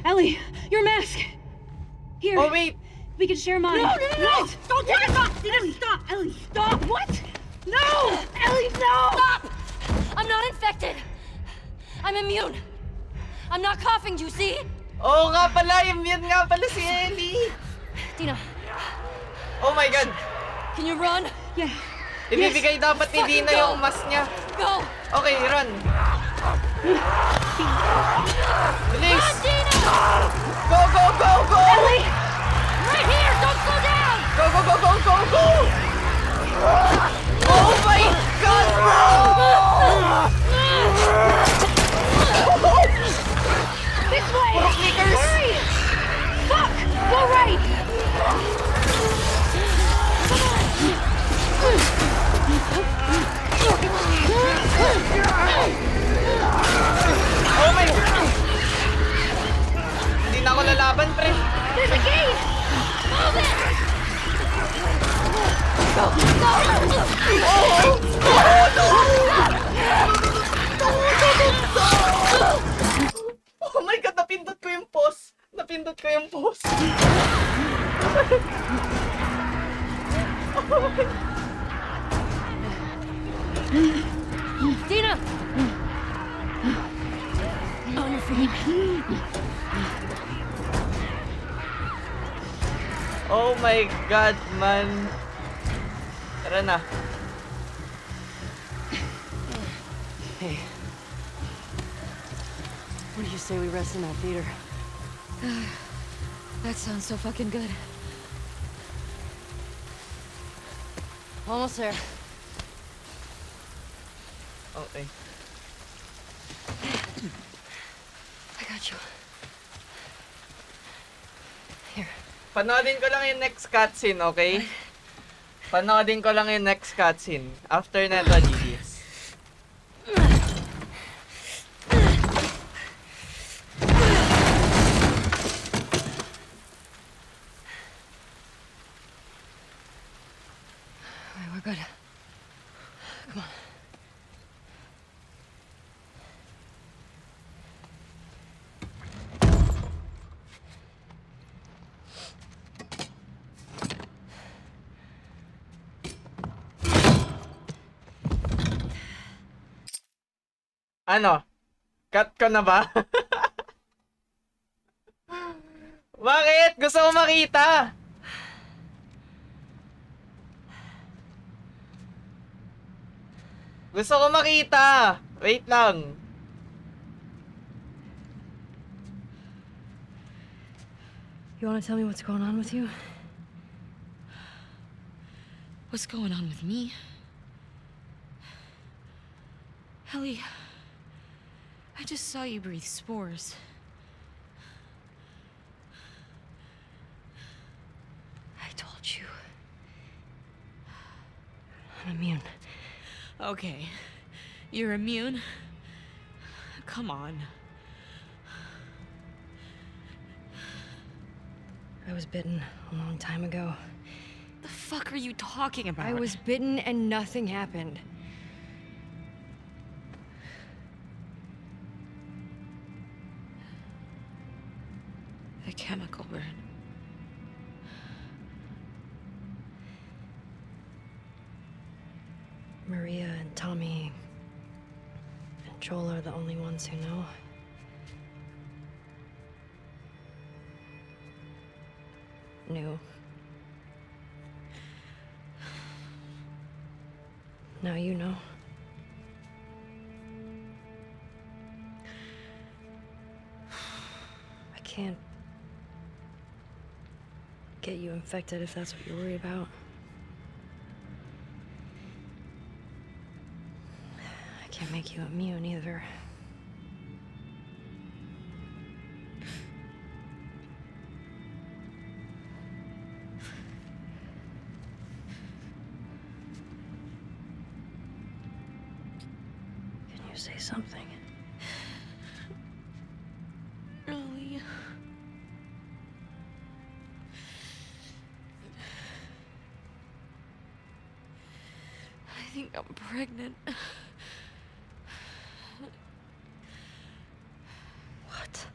Ellie, your mask. Here. Oh, wait. We can share mine. No! What? Don't take it off! Ellie, stop! Ellie, stop! What? No! Ellie, no! Stop! I'm not infected. I'm immune. I'm not coughing, you see? Oo nga pala, immune nga pala si Ellie. Dina, Oh my God. can you run? Yeah. Ibibigay dapat ni Dina Fucking go. yung mask niya. Go! Okay, run. Bilis! Run, Dina! Go, go, go, go! Ellie! Right here! Don't slow down! Go, go, go, go, go, go! Oh my God, bro! This way! Puro clickers! Hurry! Fuck! Go right! Oh my God! Hindi na ako lalaban, pre. There's a gate! Move it! Oh my God, napindot ko yung pause. Napindot ko yung pause. Dina! On your feet. Oh my God, man. Tara na. Hey. What do you say we rest in that theater? That sounds so fucking good. Almost there. Okay. I got you. Here. Panoodin ko lang yung next cutscene, okay? Panoodin ko lang yung next cutscene. After neto, GG's. Alright, we're good. Come on. Ano? Cut ko na ba? Bakit? Gusto ko makita. Gusto ko makita. Wait lang. You wanna tell me what's going on with you? What's going on with me? Ellie, I just saw you breathe spores. I told you. I'm immune. Okay, you're immune? Come on. I was bitten a long time ago. The fuck are you talking about? I was bitten and nothing happened. a chemical burn. Maria and Tommy and Joel are the only ones who know. Knew. Now you know. I can't get you infected if that's what you're worried about. I can't make you immune either. Can you say something? Really? I think I'm pregnant. What?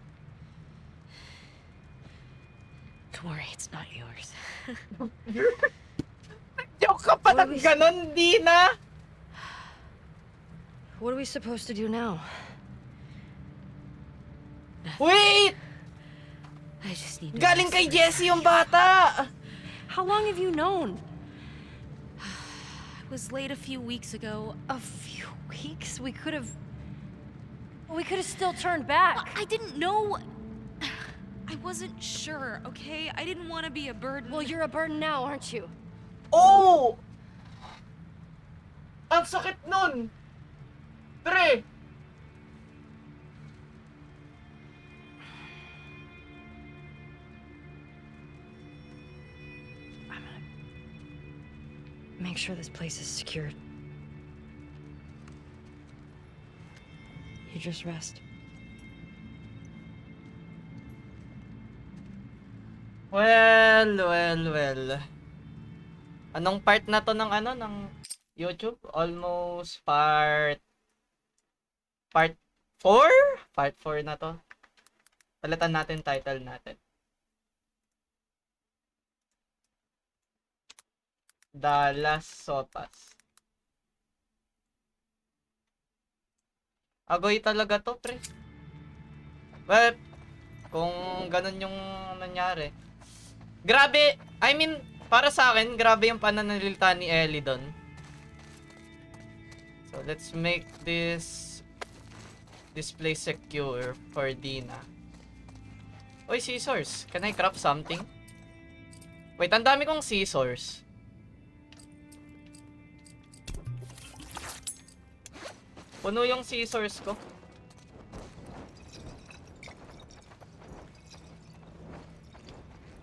Joke ka pa What ng do we- ganon, Dina! What are we supposed to do now? Wait! I just need to Galing rest kay for a Jessie yung second. bata! How long have you known? I was late a few weeks ago. A few weeks? We could have still turned back. I didn't know. I wasn't sure, okay? I didn't want to be a burden. Well, you're a burden now, aren't you? Oh! Ang sakit nun! Pre! I'm gonna make sure this place is secured. You just rest. Well. Anong part na to ng ano, ng YouTube? Almost part 4? Part 4 na to. Palitan natin title natin. The Last Sopas. Agoy talaga to, pre. Well, kung ganun yung nangyari. Grabe, I mean, para sa akin, grabe yung pananalita ni Ellie doon. So, let's make this place secure for Dina. Oy, scissors. Can I craft something? Wait, ang dami kong scissors. Puno yung scissors ko.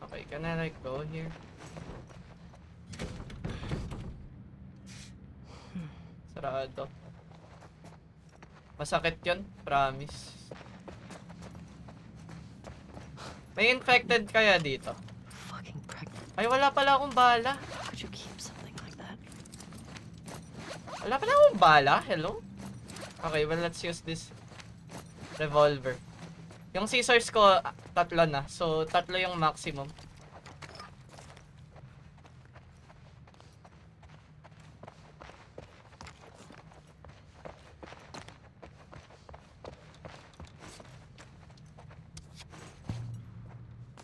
Okay, can I like go here? Sarado. Masakit yun, promise. May infected kaya dito? Fucking pregnant. Ay, wala pala akong bala. How could you keep something like that? Wala pala akong bala? Hello? Okay, well, let's use this revolver. Yung scissors ko, 3 na. So, 3 yung maximum.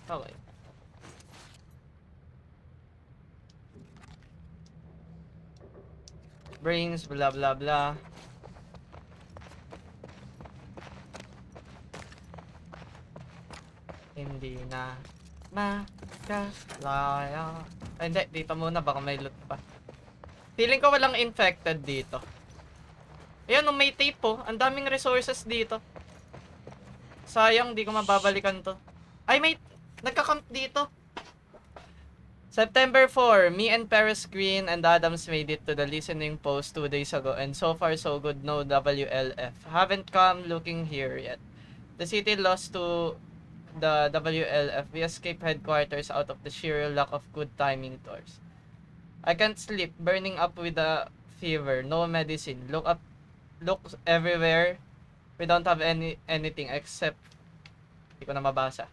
Okay. Brains, blah blah blah. Hindi na makaslaya. Ay, hindi. Dito muna. Baka may loot pa. Feeling ko walang infected dito. Ayan, may tape po. Ang daming resources dito. Sayang, di ko mababalikan to. Ay, may nagka-camp dito. September 4, me and Paris Green and Adams made it to the listening post 2 days ago and so far so good, no WLF. Haven't come looking here yet. The city lost to the WLF. We escaped headquarters out of the sheer lack of good timing tours. I can't sleep, burning up with a fever, no medicine. Look everywhere. We don't have anything except, hindi ko na mabasa.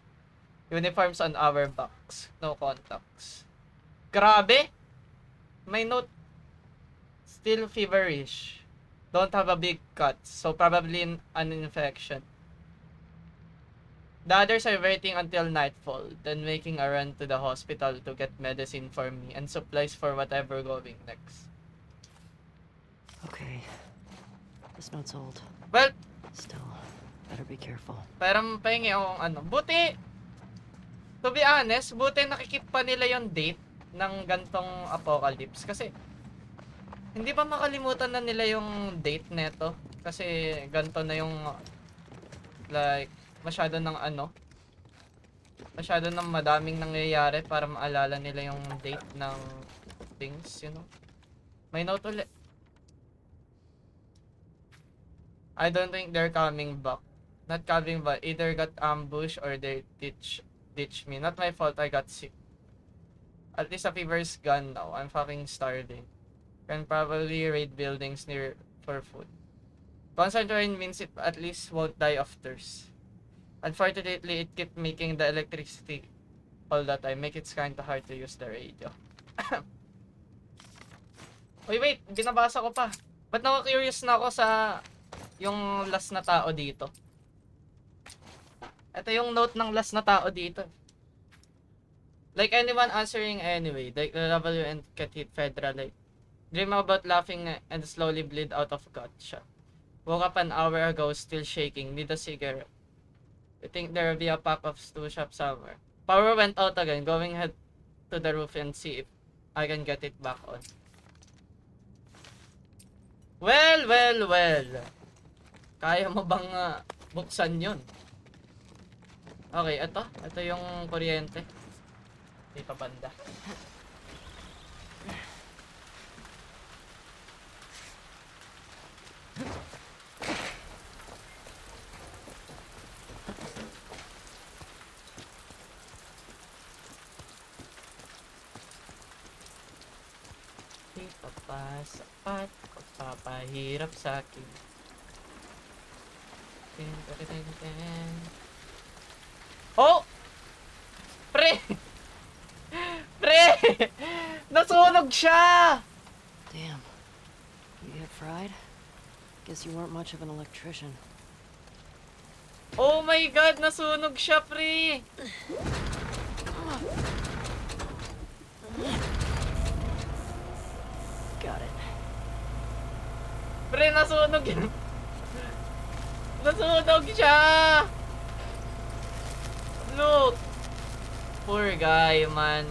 Uniforms on our backs, no contacts. Grabe! My note, still feverish. Don't have a big cut, so probably an infection. The others are waiting until nightfall, then making a run to the hospital to get medicine for me and supplies for whatever going next. Okay. This note's old. Well, Still, better be careful. parang pahingi akong ano. Buti, to be honest, buti nakikip pa nila yung date ng gantong apocalypse. Kasi, hindi pa makalimutan na nila yung date neto. Kasi, ganto na yung, like, masyado ng masyado ng madaming nangyayari para maalala nila yung date ng things, you know. May note ulit. I don't think they're coming back. Not coming back. Either got ambushed or they ditch me. Not my fault I got sick. At least a fever's gone now. I'm fucking starving. Can probably raid buildings near for food. Constant rain means it at least won't die of thirst. Unfortunately, it kept making the electricity all the time, make it kinda hard to use the radio. Uy, wait, binabasa ko pa. Ba't curious na ako sa yung last na tao dito? Ito yung note ng last na tao dito. Like anyone answering anyway, like the W and get hit Fedra, like dream about laughing and slowly bleed out of gutshot. Woke up an hour ago, still shaking, need a cigarette. I think there will be a pack of stew shop somewhere. Power went out again, going head to the roof and see if I can get it back on. Well. Kaya mo bang buksan yun? Okay, ito yung kuryente. Dito banda. Di pa pa sapat, papahirap sa'kin. Oh! Pre! Pre! Nasunog siya! Damn. You get fried? Guess you weren't much of an electrician. Oh my god, nasunog siya, pre! Got it. Pre, nasunog yan. Nasunog siya! Look! Poor guy, man.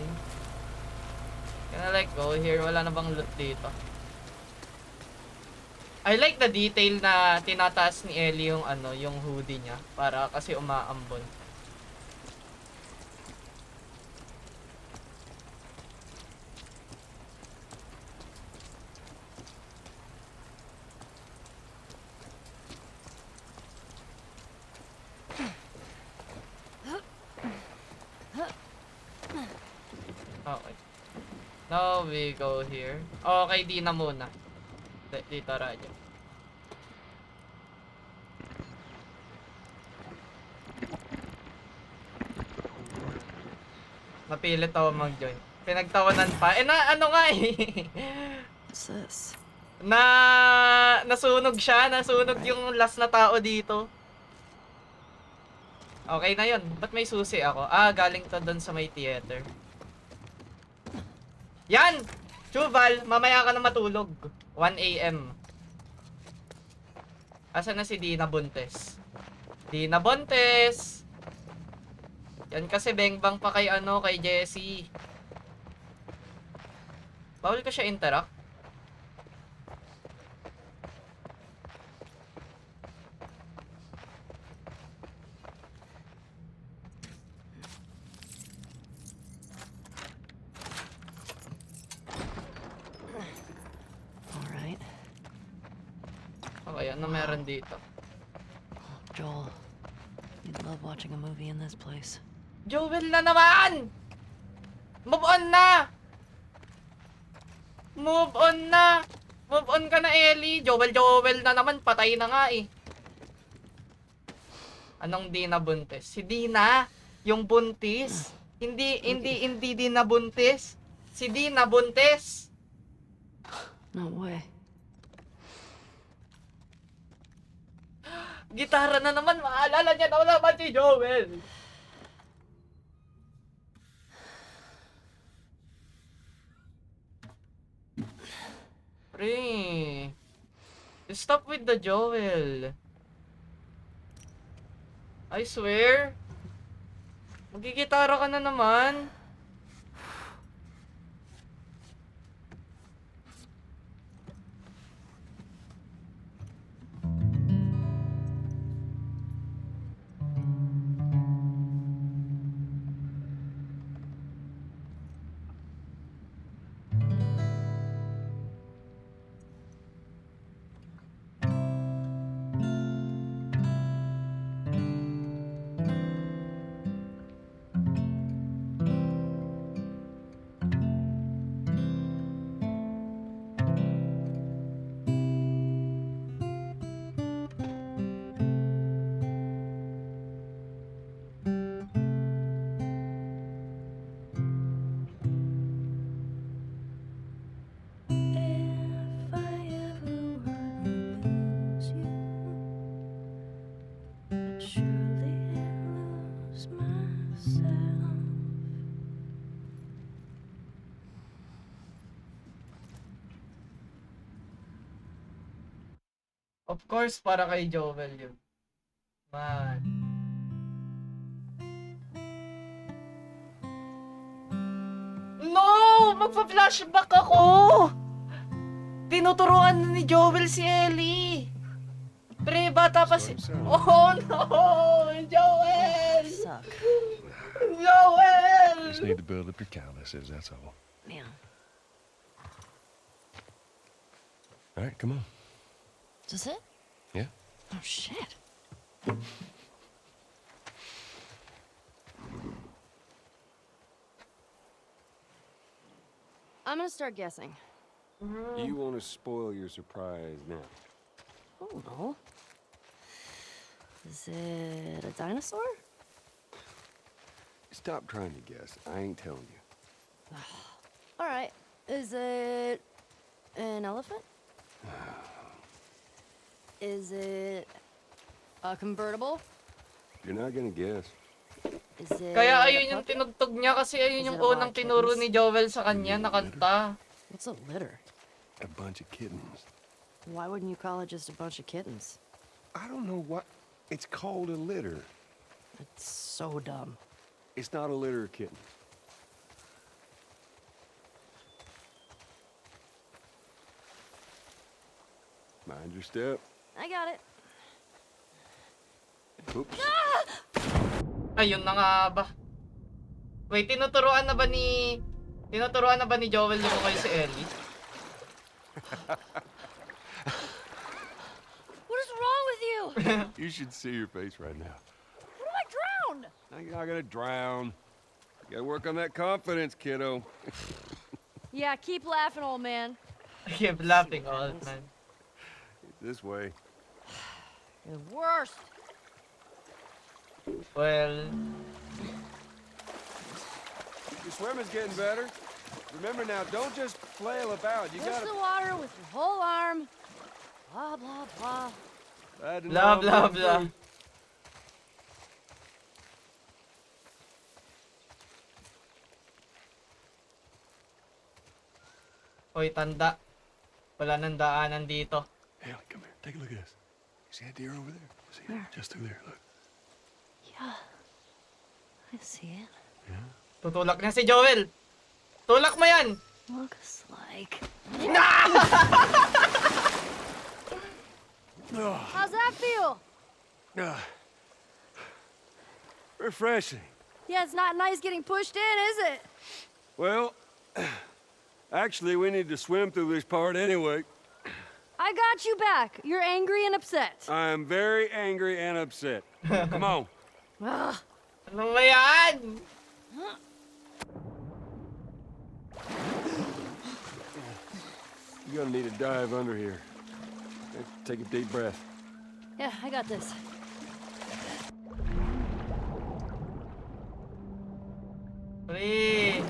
Can I like go here? Wala na bang loot dito? I like the detail na tinataas ni Ellie yung yung hoodie niya para kasi umaambon. Okay. Now we go here. Okay, di na muna. Dito radyo. Napilit ako mag-join. Pinagtawanan pa. Eh na ano nga eh. What's this? Nasunog siya. Nasunog yung last na tao dito. Okay na yun. Ba't may susi ako? Ah, galing to doon sa may theater. Yan! Chuval, mamaya ka na matulog. 1 AM. Asa na si Dina Buntes? Dina Buntes! Yan kasi bengbang pa kay kay Jessie. Bawal ka siya interact? Alright. Okay, ano meron dito? Joel, you'd love watching a movie in this place. Joel na naman! Move on na! Move on na! Move on ka na, Ellie! Joel na naman, patay na nga eh. Anong Dina Buntes? Si Dina! Yung buntis! Hindi Dina Buntis! Si Dina Buntis! No way. Gitara na naman, maalala niya na naman si Joel! Pre, stop with the Joel. I swear. Magigitara ka na naman. Of course, para kay Jovel yun. Man. No! Magpa-flashback ako! Tinuturuan na ni Jovel si Ellie. Pre, bata pa si... Oh no! Joel! Suck. Joel! Just need to build up your calluses, that's all. Man. All right, come on. Is this it? Yeah. Oh, shit. I'm gonna start guessing. You want to spoil your surprise now? Oh, no. Is it a dinosaur? Stop trying to guess. I ain't telling you. All right. Is it an elephant? Is it a convertible? You're not gonna guess. Is it Kaya a ayun yung puppet? tinugtog niya kasi ayun Is yung it a lot unang of tinuro kittens? ni Jovel sa kanya na kanta. What's a litter? A bunch of kittens. Why wouldn't you call it just a bunch of kittens? I don't know what. It's called a litter. It's so dumb. It's not a litter of kittens. Mind your step. I got it. Oops. Ayun na nga ba. Wait, tinuturuan na ba ni Jovel yung kayo si Ellie? What is wrong with you? You should see your face right now. What if I drown? Now you're not gonna drown. You gotta work on that confidence, kiddo. Yeah, keep laughing, old man. I keep laughing all the time. This way. You're the worst. Well, Your swimming's getting better. Remember now, don't just flail about. You Push gotta. the water with your whole arm. Blah, blah, blah. Glad to know blah I'm blah getting blah. through. Hoy, tanda. Wala nang daanan dito. Haley, come here. Take a look at this. You see that deer over there? See it? Just through there. Look. Yeah. I see it. Yeah. Tutulak niya si Joel. Tulak mo yan! Looks like... How's that feel? Refreshing. Yeah, it's not nice getting pushed in, is it? Well, actually, we need to swim through this part anyway. I got you back. You're angry and upset. I'm very angry and upset. Come on. Ugh. Ano ba yan? You're gonna need a dive under here. Take a deep breath. Yeah, I got this. Pre.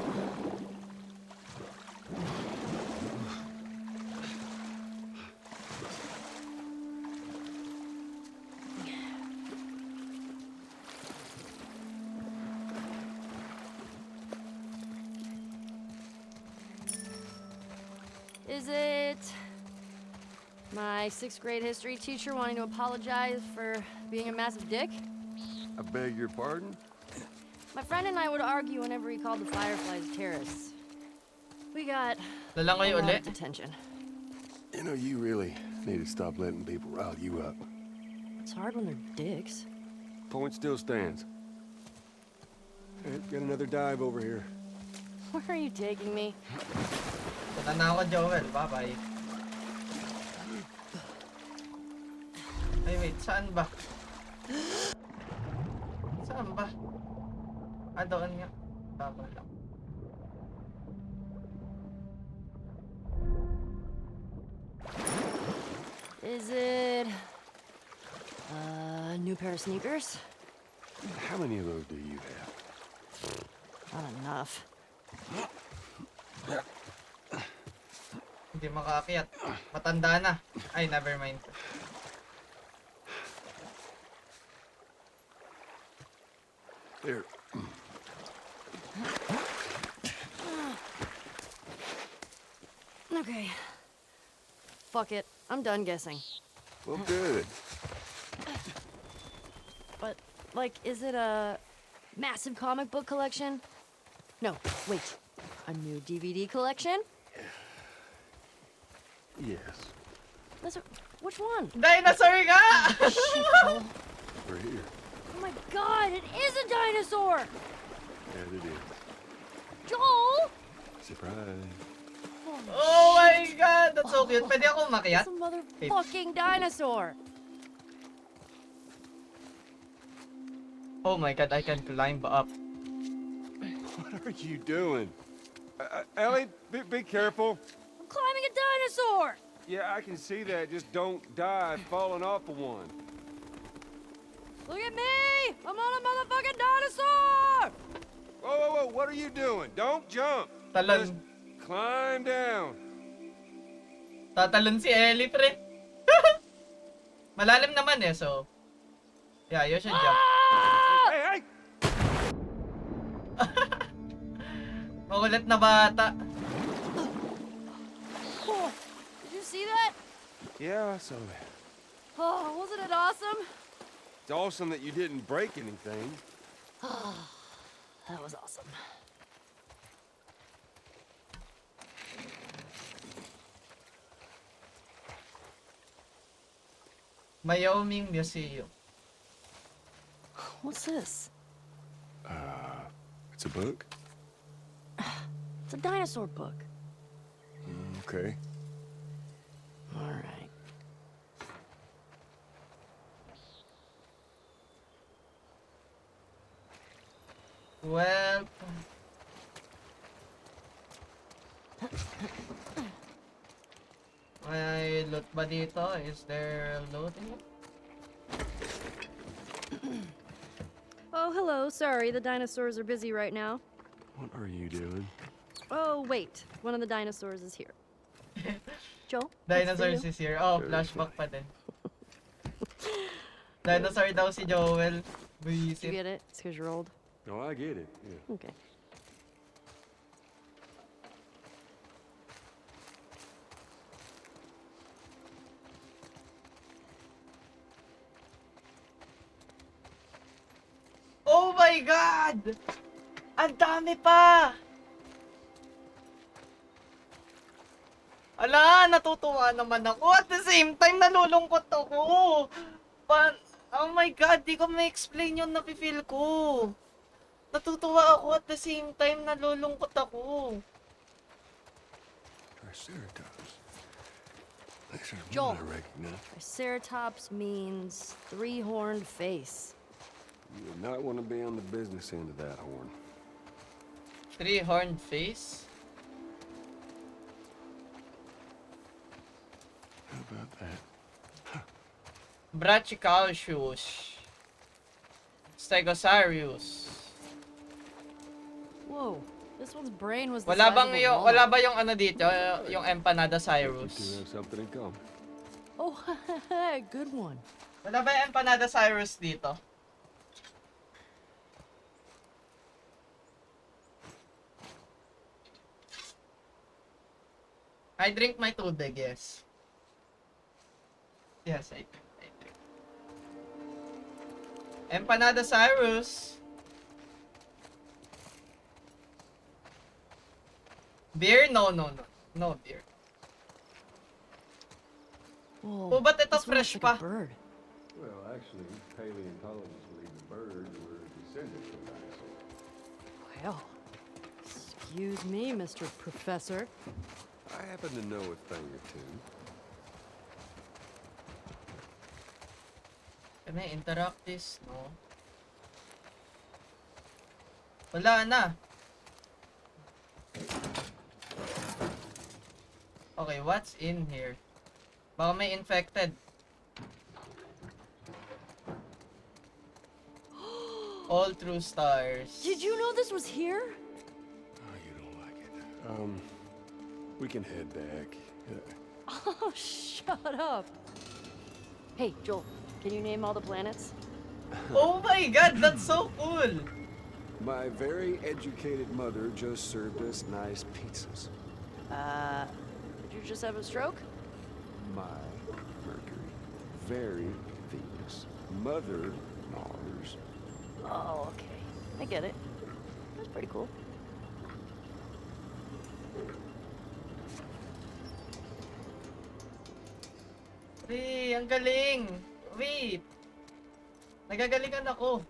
Is it my 6th grade history teacher wanting to apologize for being a massive dick? I beg your pardon? My friend and I would argue whenever he called the Fireflies terrorists. We got Lalangoy a lot uli. of detention. You know, you really need to stop letting people rile you up. It's hard when they're dicks. Point still stands. All right, got another dive over here. Where are you taking me? Punta na ako, Joel. Bye-bye. Ay, wait. Saan ba? Saan ba? Ah, doon nga. Tama lang. Is it... a new pair of sneakers? How many of those do you have? Not enough. Hindi makaakyat. Matanda na. Ay, never mind. There. Okay. Fuck it. I'm done guessing. Well, good. But, like, is it a massive comic book collection? No, wait. A new DVD collection? Yes. Which one? Dinosaur nga! Shit, Joel. We're here. Oh my god, it is a dinosaur! Yeah, it is. Joel! Surprise. Oh my god, that's so cute. Pwede ako umakyat? It's a motherfucking dinosaur! Oh my god, I can climb up. What are you doing? Ellie, be careful. I'm climbing a dinosaur! Yeah, I can see that. Just don't die falling off of one. Look at me! I'm on a motherfucking dinosaur! Whoa, whoa, whoa, what are you doing? Don't jump. Talon. Just climb down. Tatalon si Ellie, pre. Malalim naman eh, so... Yeah, you should jump. Hey, hey! Makulit na bata. Oh, did you see that? Yeah, I saw that. Oh, wasn't it awesome? It's awesome that you didn't break anything. That was awesome. Wyoming Museum. What's this? It's a book? It's a dinosaur book. Okay. All right. Well... May loot ba dito? Is there loot here? Oh, hello. Sorry, the dinosaurs are busy right now. What are you doing? Oh, wait. One of the dinosaurs is here. Joel? Dinosaurs is here. Oh, Very flashback pa din. Dinosaur daw si Joel. Did you Buisit. get it? It's because you're old. Oh, I get it. Yeah. Okay. Oh my God! Ang dami pa! Ala, natutuwa naman ako. At the same time, nalulungkot ako. Oh my God, di ko ma-explain yung nafe-feel ko. Natutuwa ako at the same time, nalulungkot ako. Triceratops. These are Joel. one I recognize. Triceratops means three-horned face. You would not want to be on the business end of that horn. Three-horned face? How about that? Brachiosaurus. Stegosaurus. Whoa. This one's brain was the Wala size bang of a yung, walnut. wala ba yung ano dito? Yung Empanada You Cyrus? two have something in common. Oh, good one. Wala ba yung Empanada Cyrus dito? I drink my tubig, yes. Yes, I drink. Empanada Cyrus. Beer? No, no, no. No beer. Whoa. Oh, ba't ito this one fresh looks like pa? a bird. Well, actually, paleontologists believe the birds were descendants from dinosaurs. Well, excuse me, Mr. Professor. I happen to know a thing or two. Can I interrupt this? No. Wala na. Okay, what's in here? Baka may infected. All true stars. Did you know this was here? Oh, you don't like it. We can head back. Oh, shut up. Hey, Joel, can you name all the planets? Oh my God, that's so cool. My very educated mother just served us nice pizzas. Did you just have a stroke? My Mercury. very Venus. Mother Mars. Oh, okay. I get it. That's pretty cool. Wait, ang galing! Wait! Nagagalingan ako.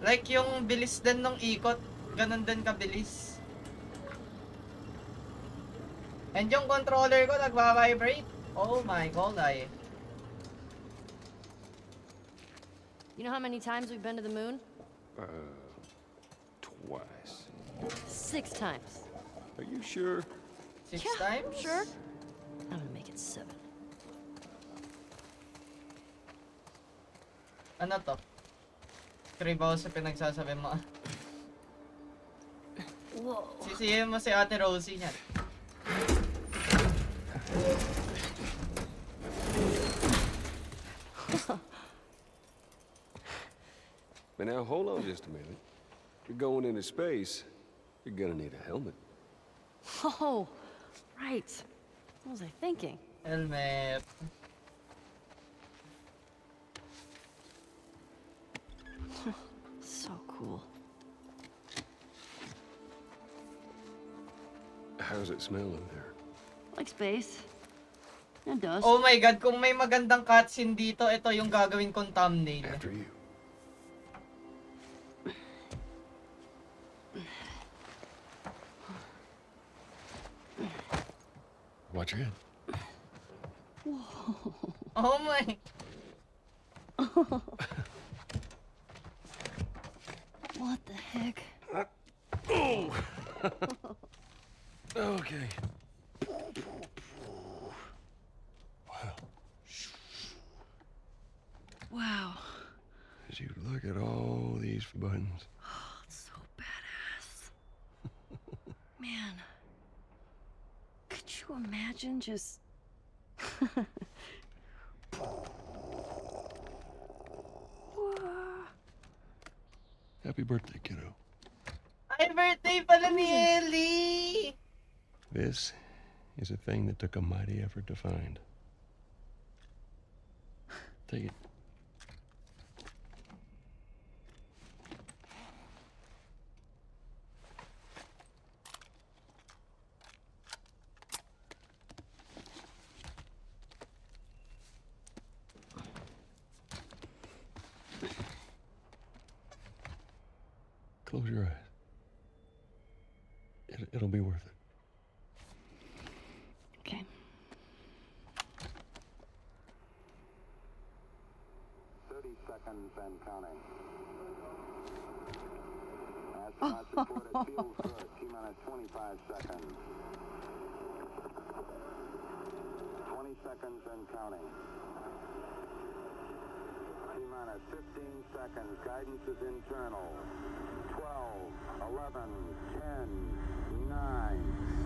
Like yung bilis din ng ikot, ganun din kabilis. And yung controller ko nagva-vibrate. Oh my god, ay. You know how many times we've been to the moon? Twice. 6 times. Are you sure? 6 Yeah, times? sure. I'm gonna make it 7. Ano to? Kribaw sa pinagsasabi mo. Whoa. Sisihin mo si Ate Rosie niyan. But now hold on just a minute. If you're going into space, you're gonna need a helmet. Oh, right. What was I thinking? Helmet. So cool. How's it smell in there? Like space. And dust. Oh my god, kung may magandang cutscene dito, ito yung gagawin kong thumbnail. After you. Watch your head. Oh my. What the heck? Oh! Okay. Wow. As you look at all these buttons. It's so badass. Man. Could you imagine just... Happy birthday, kiddo. Ay, birthday pala ni Ellie! This is a thing that took a mighty effort to find. Take it. Close your eyes. It'll be worth it. Okay. 30 seconds and counting. Astronauts report it feels good. T-minus 25 seconds. 20 seconds and counting. T-minus 15 seconds. Guidance is internal. 12, 11, 10, 9.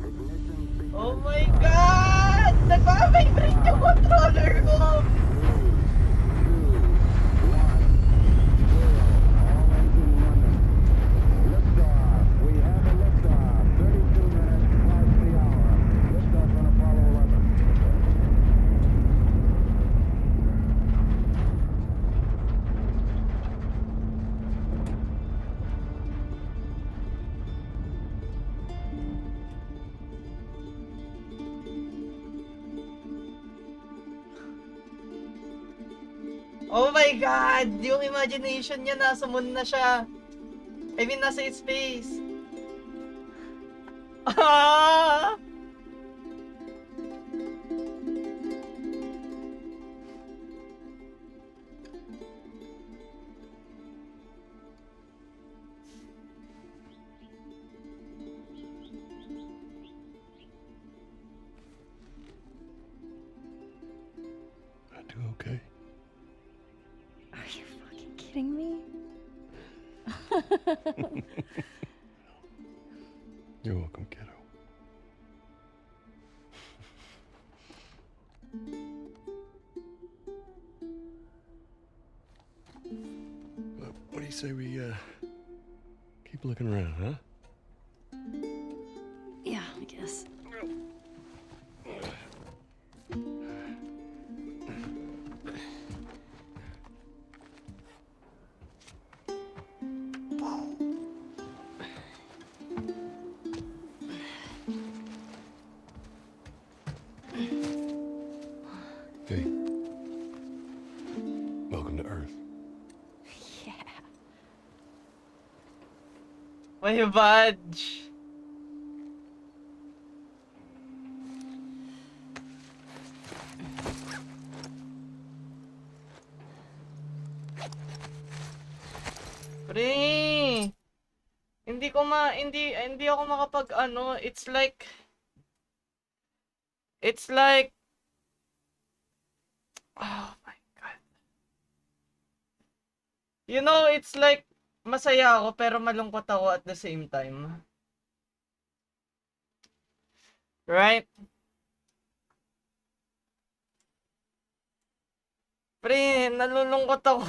Ignition sequence. Oh my god! Nagpa-vibrate yung controller ko! Oh my god! Yung imagination niya nasa moon na siya. I mean, nasa space. Ah! I do okay. Are you fucking kidding me? You're welcome, kiddo. What do you say we keep looking around, huh? Yeah, I guess. Hey. Welcome to Earth. May badge. Pre, hindi ako makapag ano, it's like oh my god. You know, it's like masaya ako pero malungkot ako at the same time. Right? Pre, nalulungkot ako.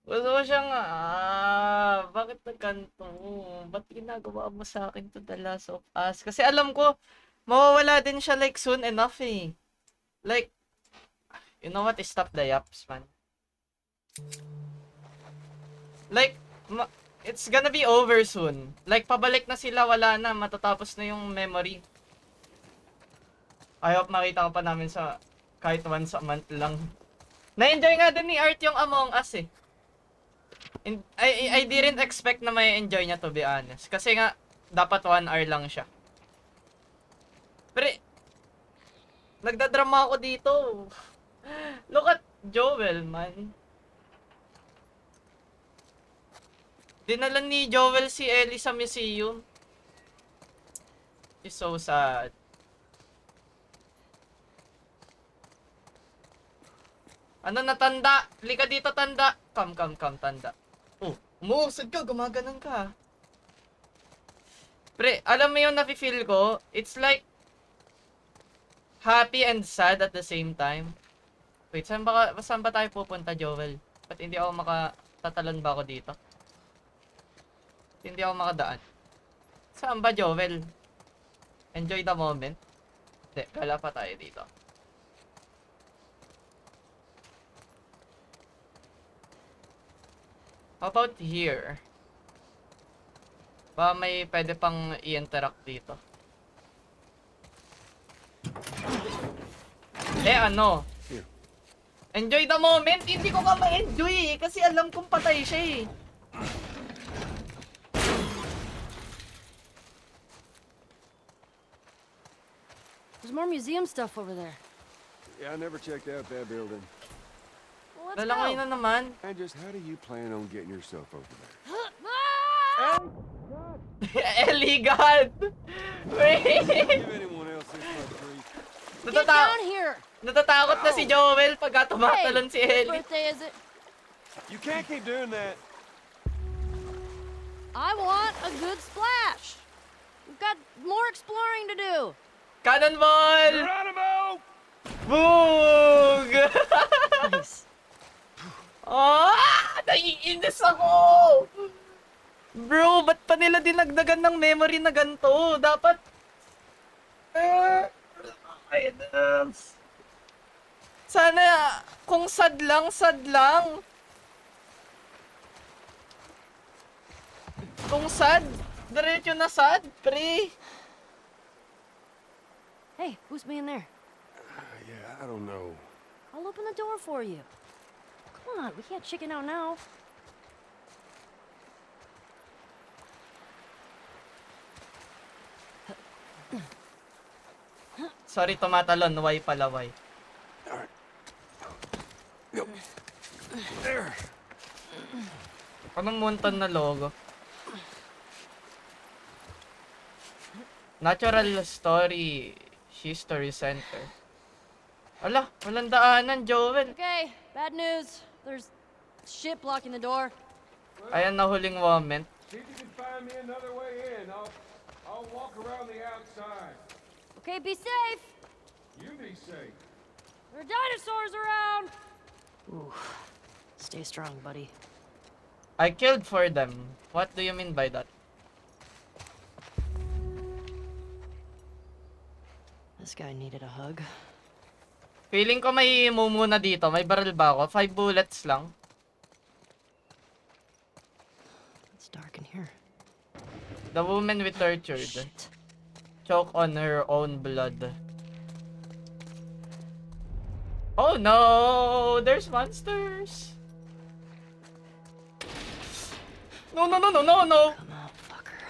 Gusto ko siyang, bakit nagkanto? Ba't ginagawa mo sa akin to The Last of Us? Kasi alam ko, mawawala din siya like soon enough eh. Like, you know what? Stop the yaps, man. Like, it's gonna be over soon. Like, pabalik na sila, wala na, matatapos na yung memory. I hope makita ko pa namin sa kahit once a month lang. Na-enjoy nga din ni Art yung Among Us eh. I didn't expect na may enjoy niya, to be honest. Kasi nga, dapat 1 hour lang siya. Pero, nagdadrama ako dito. Look at Joel, man. Dinala ni Joel si Ellie sa museum. It's so sad. Ano na tanda? Lika dito tanda. Come, tanda. Oh, umuusad ka, gumaganon ka. Pre, alam mo yung nafe-feel ko? It's like happy and sad at the same time. Wait, saan ba tayo pupunta, Joel? Ba't hindi ako tatalon ba ako dito? Hindi ako makadaan. Saan ba, Joel? Enjoy the moment. Hindi, kala pa tayo dito. How about here? Ba may pwede pang i-interact dito. Ano? Enjoy the moment? Hindi ko ka ma-enjoy eh. Kasi alam kong patay siya eh. There's more museum stuff over there. Yeah, I never checked out that building. Well, let's Lalangay go. na naman. And just how do you plan on getting yourself over there? Ellie, God! Wait! Give anyone else this much grief. Get down here. Natatakot na si Joel pagka tumatalon si Whose Ellie. birthday is it? You can't keep doing that. I want a good splash. We've got more exploring to do. Cannonball! Geronimo! Boog! Nice. Naiinis ako! Bro, ba't pa nila dinagdagan ng memory na ganito? Dapat... Sana, kung sad lang, sad lang. Kung sad, diretso na sad, pre. Hey, who's being there? Yeah, I don't know. I'll open the door for you. Come on, we can't chicken out now. Sorry, tumatalon. Why pala, why? Alright. Yep. There. Anong munton na logo? Natural Story History Center. Ala, walang daanan, Joel. Okay, bad news. There's shit blocking the door. Ayan na huling moment. See if you can find me another way in. I'll walk around the outside. Okay, be safe. You be safe. There are dinosaurs around. Ooh, stay strong, buddy. I killed for them. What do you mean by that? This guy needed a hug. Feeling ko may mumuna dito. May barrel ba ako? 5 bullets lang. It's dark in here. The woman we tortured. Shit. Choke on her own blood. Oh no! There's monsters! No, no, no, no, no, no! Come on, fucker.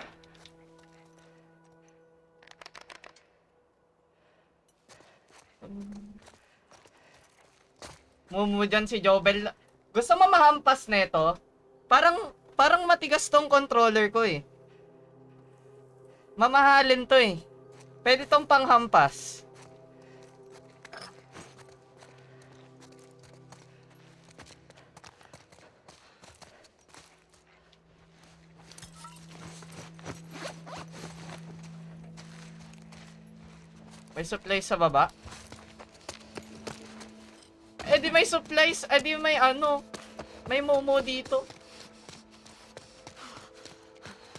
Mumu dyan si Jobel. Gusto mo mahampas neto? Parang matigas tong controller ko eh. Mamahalin to eh. Pwede tong panghampas. May supplies sa baba? Eh di may supplies, eh di may ano, may momo dito.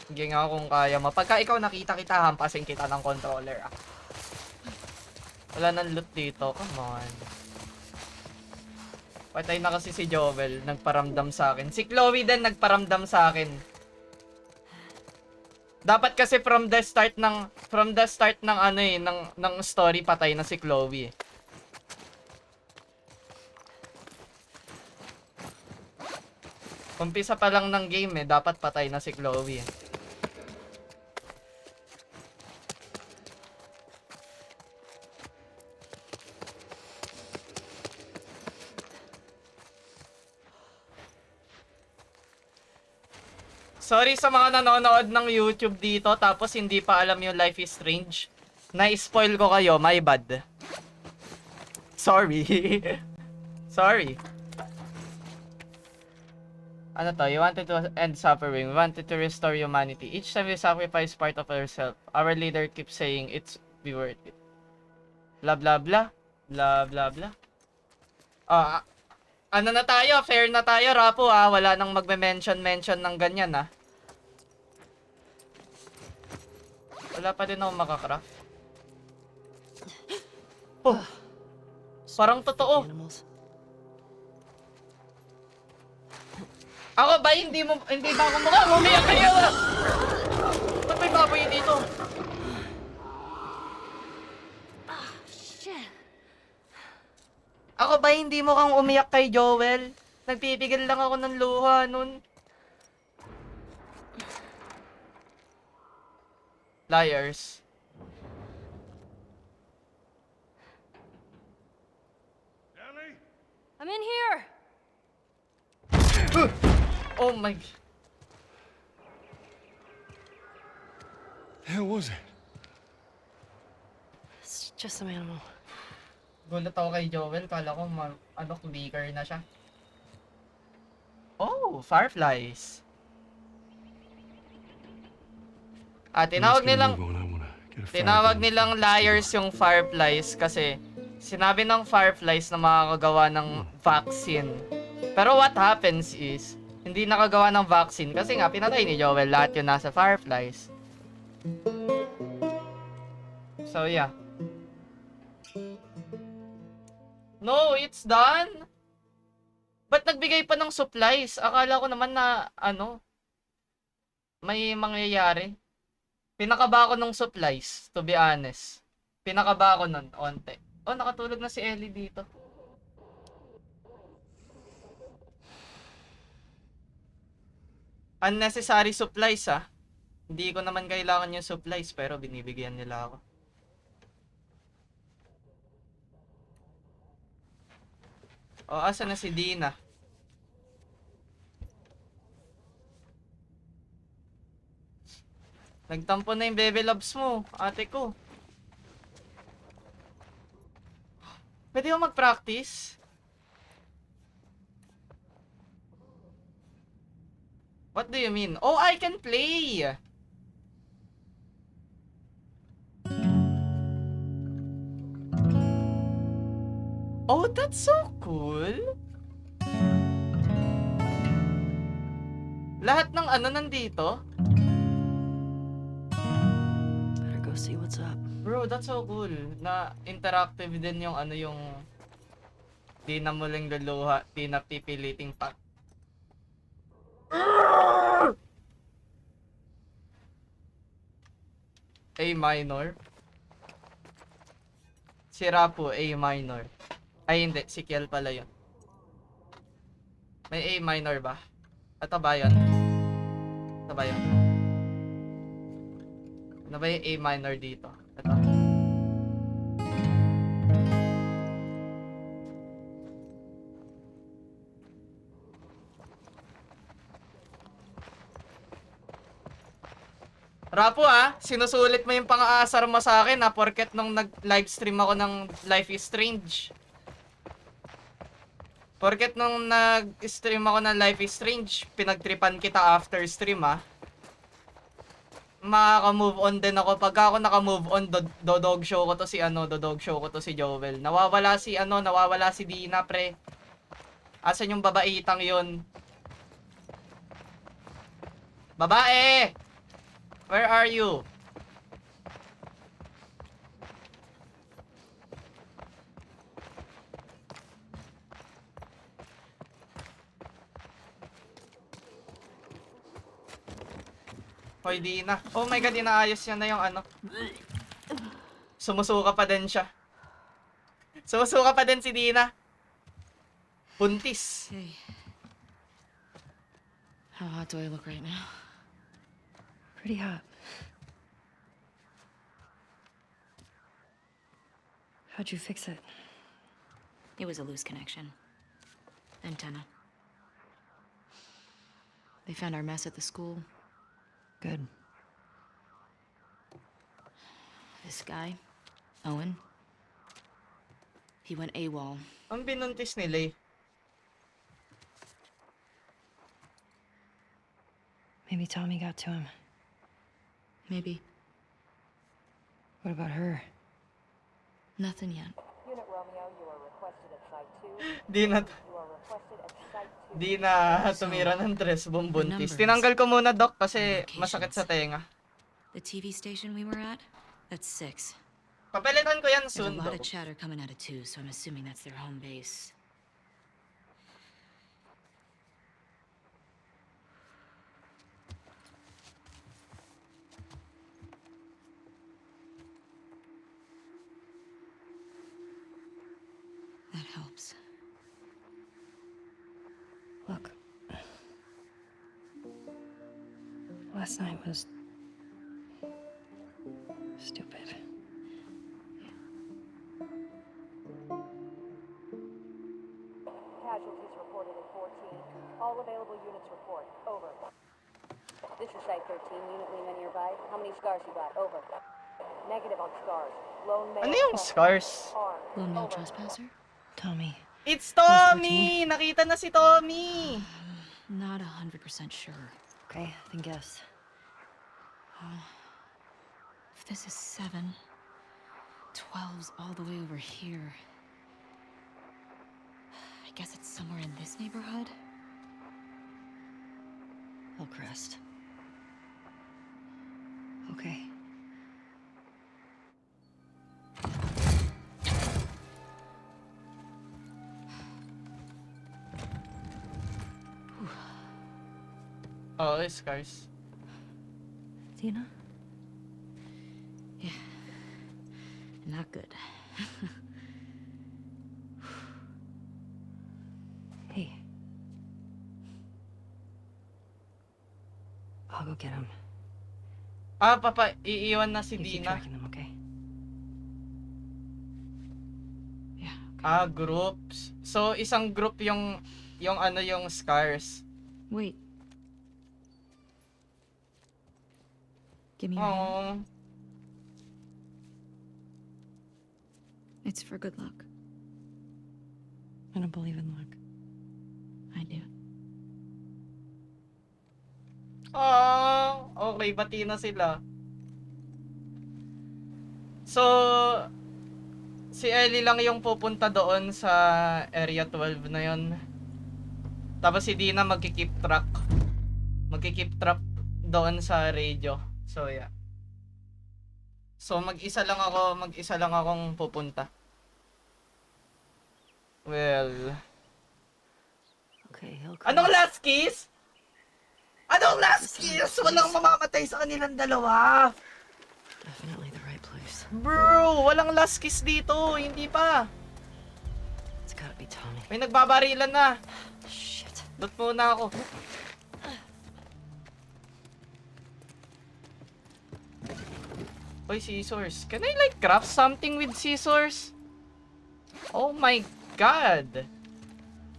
Sige nga kung kaya mo. Pagka ikaw nakita kita, hampasin kita ng controller ah. Wala nang loot dito, come on. Patay na kasi si Jovel, nagparamdam sa akin. Si Chloe din nagparamdam sa akin. Dapat kasi from the start ng ano eh, ng story patay na si Chloe. Umpisa pa lang ng game eh, dapat patay na si Chloe. Sorry sa mga nanonood ng YouTube dito tapos hindi pa alam yung Life is Strange. Na-spoil ko kayo, my bad. Sorry. Sorry. Ano to? You wanted to end suffering. We wanted to restore humanity. Each time we sacrifice part of ourselves, our leader keeps saying it's be worth it. Blah blah blah. Blah blah blah. Ano na tayo? Fair na tayo, Rapo ah. Wala nang magme-mention ng ganyan ah. Wala pa din ako makakraft. Oh! Parang totoo. Animals. Ako ba hindi ba ako mukha? Umiyak kayo! Ba't may baboy dito? Shit. Ako ba hindi mo kang umiyak kay Joel? Nagpipigil lang ako ng luha nun. Liars. I'm in here! Oh my... The hell was it? It's just some animal. Gulat ako kay Joel. Kala ko clicker na siya. Oh, fireflies. Let's get a move on. I wanna get a fire Tinawag going. nilang liars yung fireflies kasi sinabi ng fireflies na makakagawa ng vaccine. Pero what happens is, hindi nakagawa ng vaccine kasi nga pinatay ni Joel lahat yung nasa fireflies. So yeah. No, it's done. Ba't nagbigay pa ng supplies? Akala ko naman na ano, may mangyayari. Pinakaba ko ng supplies, to be honest. Pinakaba ko nun, onte. Oh, nakatulog na si Ellie dito. Unnecessary supplies ah. Hindi ko naman kailangan yung supplies pero binibigyan nila ako. Oh, asa na si Dina? Nagtampo na yung baby loves mo, ate ko. Pwede ko mag-practice? What do you mean? Oh, I can play! Oh, that's so cool! Lahat ng ano nandito? Better go see what's up. Bro, that's so cool. Na interactive din yung ano yung di na muling luluha, di na pipiliting pa. A minor. Si Rapu, A minor. Ay, hindi. Si Kiel pala yun. May A minor ba? Ito ba yun? Ito ba yun? Ano ba yung A minor dito? Ito. Rapo sinusulit mo yung pang-aasar mo sa akin porket nung nag-livestream ako ng Life is Strange. Porket nung nag-stream ako ng Life is Strange, pinagtripan kita after stream Makaka-move on din ako. Pagka ako naka-move on, dodog show ko to si dodog show ko to si Joel. Nawawala si Dina, pre. Asan yung babaitang yun? Babae! Where are you? Hoy, Dina. Oh my god, inaayos niya na yung Sumusuka pa din siya. Sumusuka pa din si Dina. Buntis. Hey. How hot do I look right now? Pretty hot. How'd you fix it? It was a loose connection. Antenna. They found our mess at the school. Good. This guy, Owen, he went AWOL. Ang binuntis ni Lay. Maybe Tommy got to him. Maybe. What about her? Nothing yet. Unit Romeo, you are requested at Site 2. Di na, You are requested at Site 2. di na tumira ng dress bumbuntis. numbers. Tinanggal ko muna, Doc, kasi Locations. masakit sa tenga. The TV station we were at? That's 6. Papalitan ko yan There's soon, a lot Doc. of chatter coming out of 2, so I'm assuming that's their home base. That helps. Look. Last night was stupid. Casualties reported in 14. All available units report. Over. This is Site 13. Unit Lima nearby. How many scars you got? Over. Negative on scars. Lone male. Ano yung scars? Armed. Lone male Over. trespasser? Tommy. It's Tommy! Nakita na si Tommy! Not 100% sure. Okay, then guess. If this is 7, 12's all the way over here. I guess it's somewhere in this neighborhood? Hillcrest. Okay. Oo, scars. Tina? Yeah. Not good. Hey. I'll go get him. Papa, iiwan na si You keep Dina. tracking them, okay? Yeah. Groups. So, isang group yung scars. Wait. Give me your hand. Oh, It's for good luck. I don't believe in luck. I do. Okay, bati na sila. So, si Ellie lang yung pupunta doon sa Area 12 na yon. Tapos si Dina magki-keep track. Magki-keep track doon sa radio. So, yeah. So, mag-isa lang akong pupunta. Well, Okay, Hillcrest. anong last kiss? Anong last kiss? Walang mamamatay sa kanilang dalawa. Definitely the right place. Bro, walang last kiss dito. Hindi pa. It's gotta be Tommy. May nagbabarilan na. Shit. Dot muna ako. Oy, scissors. Can I like craft something with scissors? Oh my god.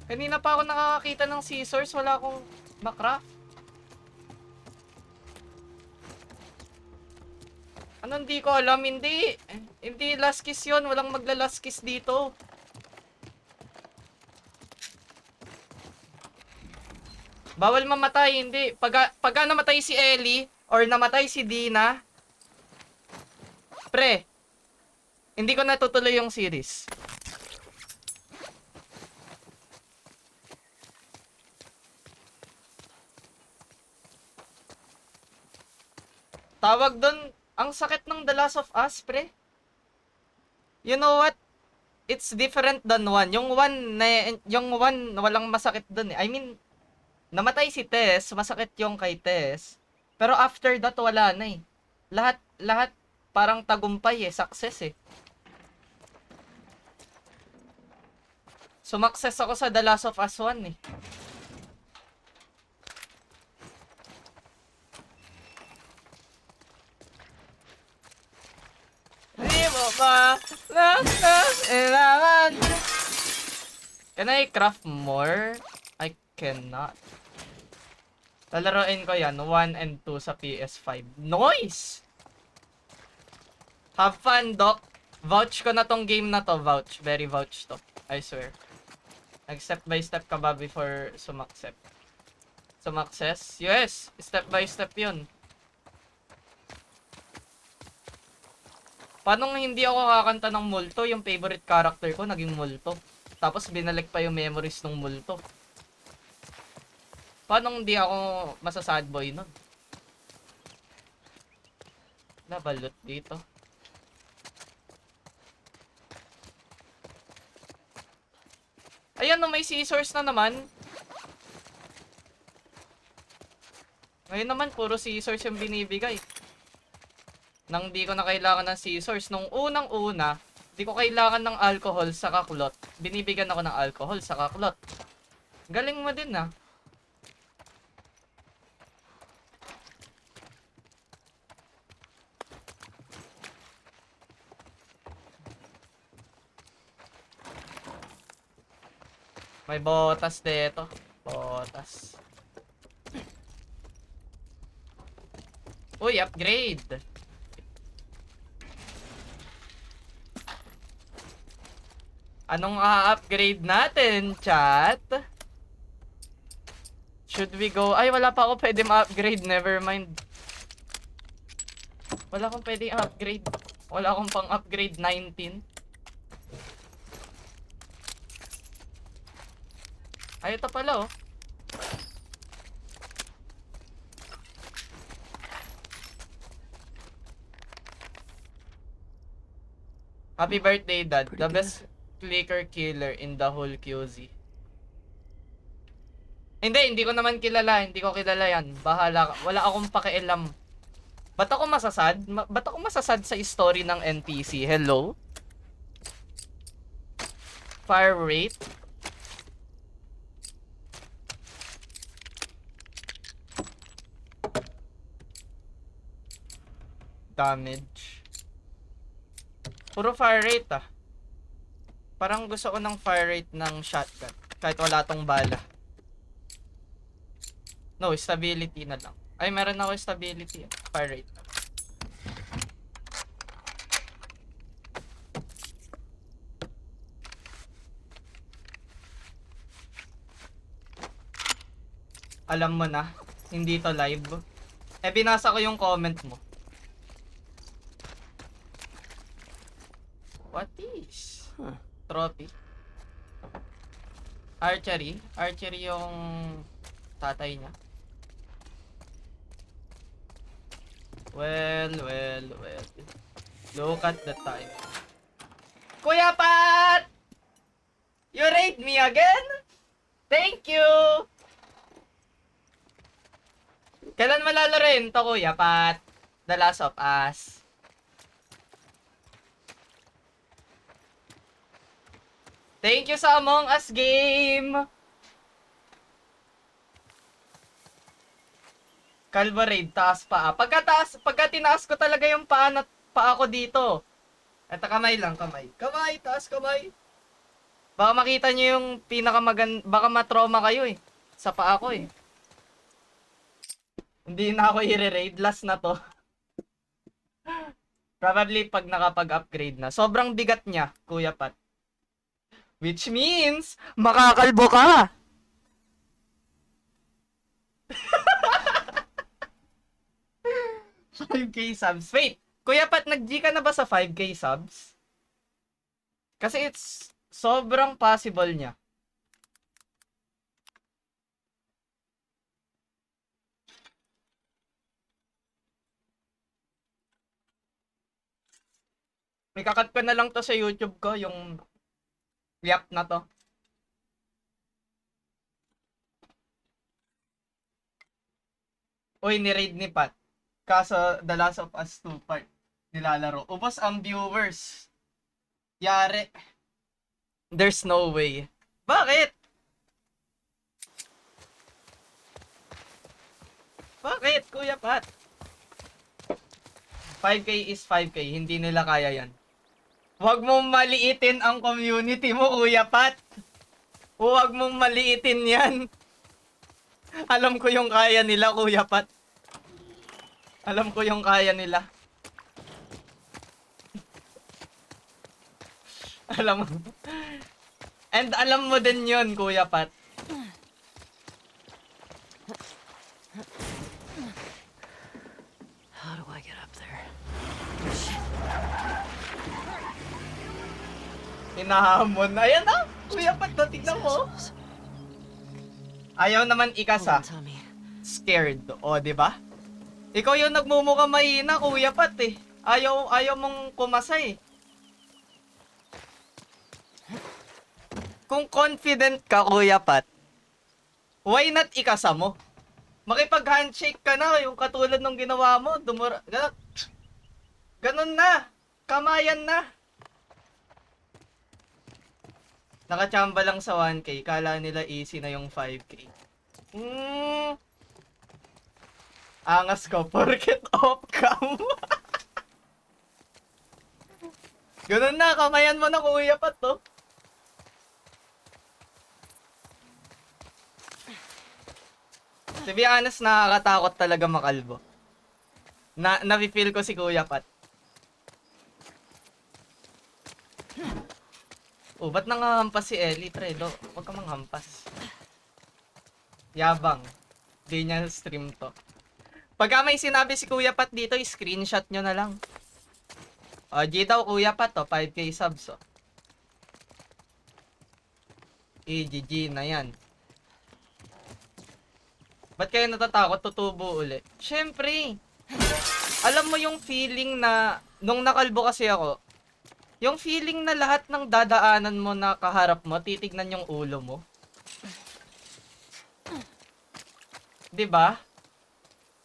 Kanina pa ako nakakakita ng scissors. Wala akong makraft. Ano, hindi ko alam. Hindi. Hindi last kiss yun. Walang magla-last kiss dito. Bawal mamatay. Hindi. Pagka namatay si Ellie or namatay si Dina, pre, hindi ko natutuloy yung series. Tawag doon, ang sakit ng The Last of Us, pre. You know what? It's different than 1. Yung 1 walang masakit doon eh. I mean, namatay si Tess, masakit yung kay Tess. Pero after that wala na eh. Lahat parang tagumpay eh, success eh. Sumakses ako sa The Last of Us 1 eh. Di mo ba kailangan? Can I craft more? I cannot. Lalaroin ko yan, 1 and 2 sa PS5. Noise! Have fun, Doc. Vouch ko na tong game na to. Vouch. Very vouch to. I swear. Step by step ka ba before sumaksept? Sumakses? Yes! Step by step yun. Paano hindi ako kakanta ng multo? Yung favorite character ko, naging multo. Tapos binalik pa yung memories ng multo. Paano hindi ako masasad boy nun? Nabalot dito. Ayan, no, may scissors na naman. Ngayon naman, puro scissors yung binibigay. Nang di ko na kailangan ng scissors. Nung unang-una, di ko kailangan ng alcohol sa kaklot. Binibigyan ako ng alcohol sa kaklot. Galing mo din, ah. May botas dito. Botas. Uy, upgrade. Anong upgrade natin, chat? Should we go? Ay, wala pa ako pwede ma-upgrade. Never mind. Wala akong pwede upgrade. Wala akong pang upgrade 19. Ay, ito pala, oh. Happy birthday, Dad. The best clicker killer in the whole QZ. Hindi ko naman kilala. Hindi ko kilala yan. Bahala ka. Wala akong pakialam. Ba't ako masasad? Ba't ako masasad sa story ng NPC? Hello? Fire rate? Damage. Puro fire rate, ah. Parang gusto ko ng fire rate ng shotgun. Kahit wala tong bala. No, stability na lang. Ay, meron ako stability. Fire rate. Alam mo na, hindi to live. Eh, binasa ko yung comment mo. What is? Trophy. Archery. Archery yung tatay niya. Well. Look at the time. Kuya Pat! You raid me again? Thank you! Kailan malalarin to, Kuya Pat? The Last of Us. Thank you sa Among Us game! Calvo raid, taas paa. Pagka tinaas ko talaga yung paa ko dito. Eto, kamay lang, kamay. Kamay, taas kamay. Baka makita nyo yung baka matrauma kayo eh. Sa paa ko eh. Hindi na ako i-raid, last na to. Probably pag nakapag-upgrade na. Sobrang bigat niya, Kuya Pat. Which means, makakalbo ka! $5K subs. Wait, Kuya Pat, nag-G ka na ba sa 5K subs? Kasi it's sobrang possible niya. May kakat ko na lang to sa YouTube ko, yung yap na to. Uy, ni-raid ni Pat. Kaso, The Last of Us 2 part nilalaro. Ubos ang viewers. Yari. There's no way. Bakit? Bakit, Kuya Pat? 5K is 5K. Hindi nila kaya yan. Huwag mong maliitin ang community mo, Kuya Pat. Huwag mong maliitin yan. Alam ko yung kaya nila, Kuya Pat. Alam ko yung kaya nila. Alam mo. And alam mo din yun, Kuya Pat. How do I get up there? Hinahamon. Ayan na. Kuya Pat, tignan mo. Ayaw naman ikasa. Hold on, Tommy. Scared. O, di ba? Ikaw yung nagmumukha mahina, Kuya Pat eh. Ayaw mong kumasay. Kung confident ka, Kuya Pat, why not ikasa mo? Makipag-handshake ka na, yung katulad ng ginawa mo. Ganun na. Kamayan na. Nakachamba lang sa 1K. Kala nila easy na yung 5K. Angas ko, porket off-cam. Ganun na, kamayan mo na, Kuya Pat, to. To be honest, nakakatakot talaga makalbo. Na-feel ko si Kuya Pat. Oh, ba't nangahampas si Ellie, Tredo? Huwag ka manghampas. Yabang. Di niya stream to. Pagka may sinabi si Kuya Pat dito, screenshot nyo na lang. O, G daw Kuya Pat, oh, 5K subs, oh. GG na yan. Ba't kayo natatakot tutubo uli? Siyempre. Alam mo yung feeling na, nung nakalbo kasi ako, yung feeling na lahat ng dadaanan mo na kaharap mo, titignan yung ulo mo. 'Di ba?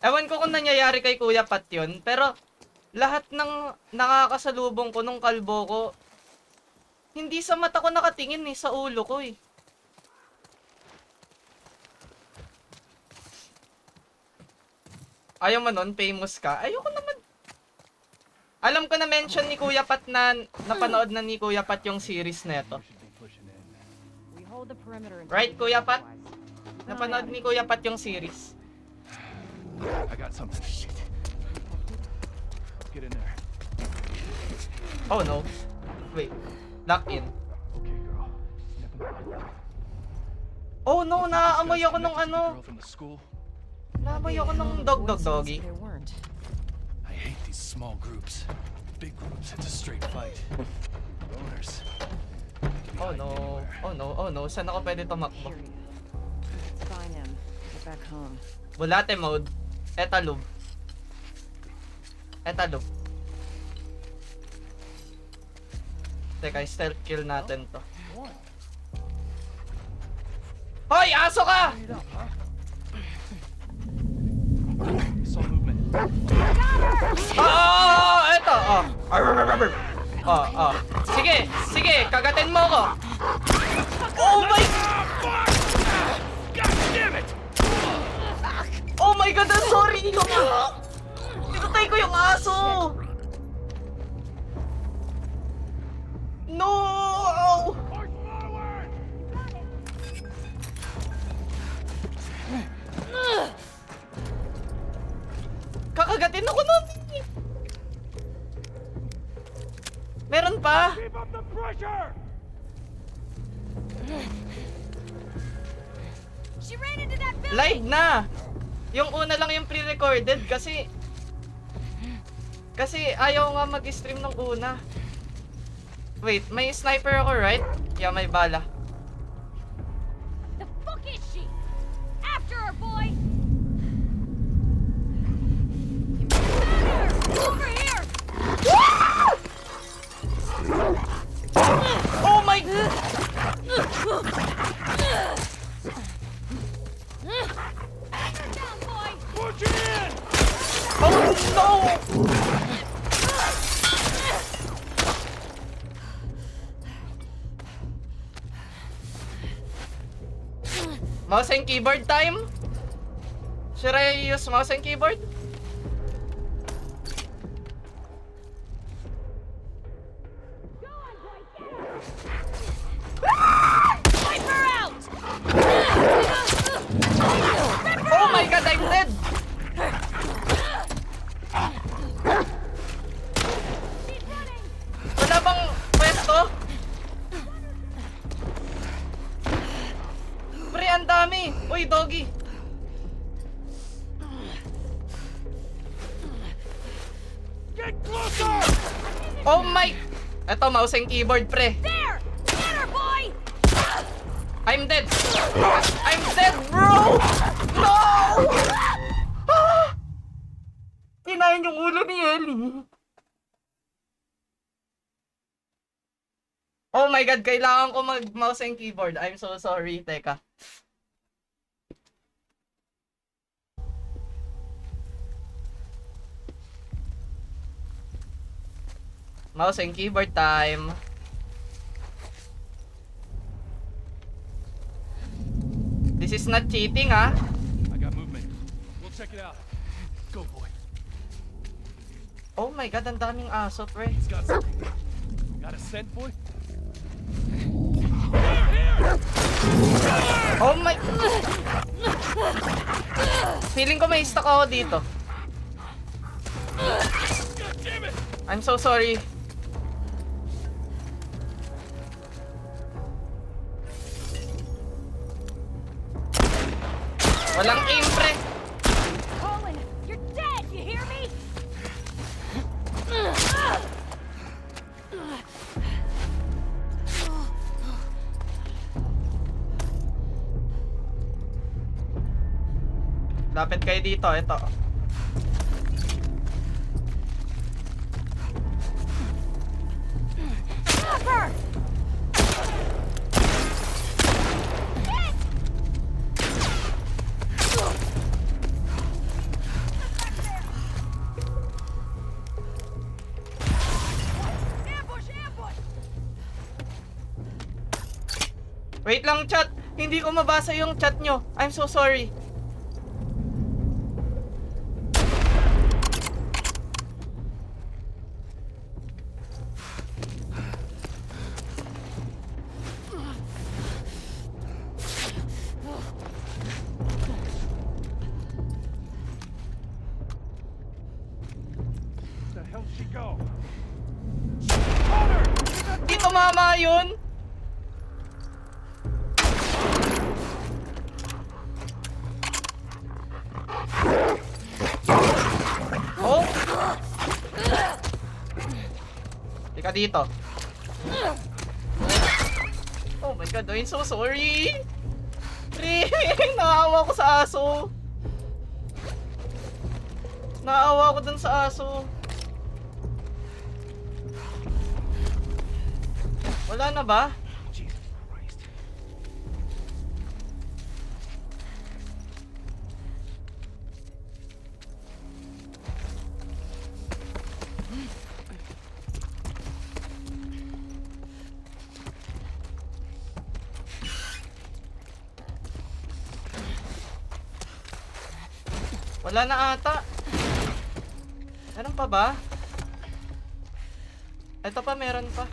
Ewan ko kung nangyayari kay Kuya Pat yun, pero lahat ng nakakasalubong ko nung kalbo ko, hindi sa mata ko nakatingin eh, sa ulo ko eh. Ayaw mo nun, famous ka? Ayoko naman. Alam ko na mention ni Kuya Pat na napanood na ni Kuya Pat yung series na ito. Right, Kuya Pat? Napanood ni Kuya Pat yung series. I got something. Shit. Get in there. Oh no. Wait. Lock in. Okay, girl. Step in the Oh no, naaamoy ako ng ano. girl from the school. Naamoy ako ng doggy. I hate these small groups. Big groups, it's a straight fight. Boners. Oh no. Oh no, oh no. Saan ako pwede tumakbo? Find him. Get back home. Bulate mode. Etalub. Etalub. Teka, stealth kill natin to. Hoy! Aso ka! Saw movement. Oh! Eto! Oh! Oh. Sige, sige, kagatin mo ko. Oh my... God damn it! Oh my God, I'm sorry! Pinatay ko yung aso! No! Kakagatin ako nun! Meron pa! Keep up the pressure! She ran into that building! Live na! Yung una lang yung pre-recorded kasi ayaw nga mag-stream ng una. Wait, may sniper ako, right? Yeah, may bala. The fuck is she? After her, boy! Over here! Oh my... Down, boy! Push it in! Oh no! Mouse and keyboard time? Should I use mouse and keyboard? Wipe her out! Oh my God, I'm dead! Wala bang pwesto? Pre, ang dami! Uy, doggy! Get closer! Oh my... Eto, mouse and keyboard, pre. There! Get her, boy! I'm dead! I'm dead, bro! No! Ah! Kinain yung ulo ni Ellie. Oh my God, kailangan ko mag-mouse and keyboard. I'm so sorry, teka. Mouse and keyboard time. This is not cheating, ah. I got movement. We'll check it out. Go, boy. Oh my God, ang daming aso, pre. He's got something. Got a scent, boy? Oh my... Feeling ko may stuck ako dito. God damn it! I'm so sorry. Walang aim, pre. Colin, you're dead! You hear me? Lapit kayo dito, ito. Cover! Ambush! Ambush! Wait lang, chat. Hindi ko mabasa yung chat nyo. I'm so sorry. Where the hell did she go? Di tumama yun. Oh. Teka dito. Oh my God, I'm so sorry. Pre, naawa ko sa aso. Naawa ko dun sa aso. Wala na ba? Jesus Christ. Wala na ata. Meron pa ba? Ito pa, meron pa.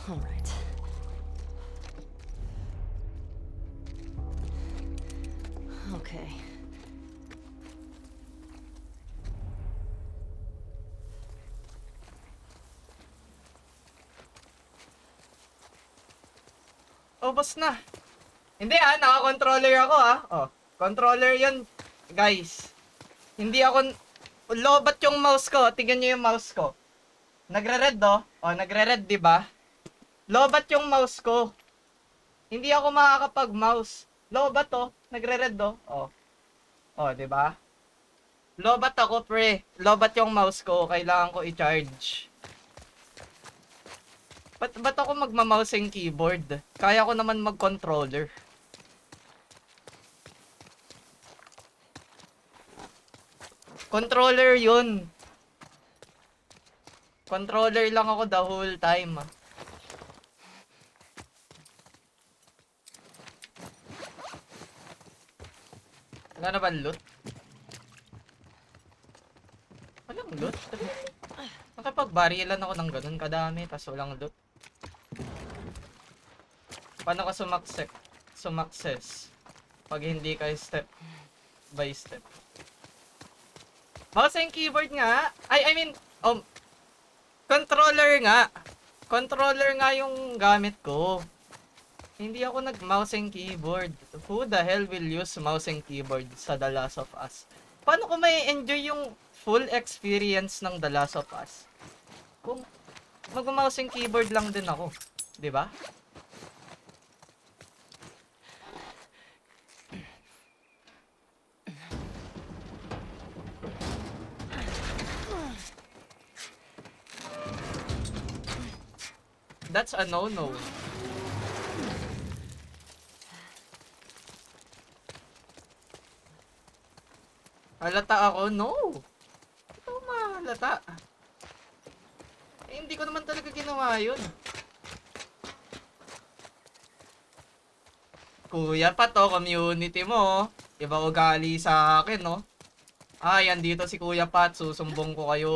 All right. Okay. Ubos na. Hindi naka-controller ako Oh, controller 'yun, guys. Hindi ako lobat yung mouse ko. Tingnan niyo yung mouse ko. Nagre-red Oh, nagre-red, 'di ba? Lobat yung mouse ko. Hindi ako makakapag-mouse. Lobat nagre-red Oh. Oh, 'di ba? Lobat ako, pre. Lobat yung mouse ko. Kailangan ko i-charge. Ba't ako magma-mouse and keyboard? Kaya ko naman mag-controller. Controller yun. Controller lang ako the whole time. Wala na ba loot? Walang loot? Nakapag-barilan ako ng ganun kadami, tas walang loot. Paano ka sumakses pag hindi ka step by step? Mouse and keyboard nga. I mean, controller nga. Controller nga yung gamit ko. Hindi ako nag-mouse and keyboard. Who the hell will use mouse and keyboard sa The Last of Us? Paano ko may enjoy yung full experience ng The Last of Us kung mag-mouse and keyboard lang din ako, 'di ba? That's a no-no. Halata ako? No. Ito mahalata. Hindi ko naman talaga ginawa yun. Kuya pa to, community mo. Iba ugali sa akin, no? Yan dito si Kuya Pat, susumbong ko kayo.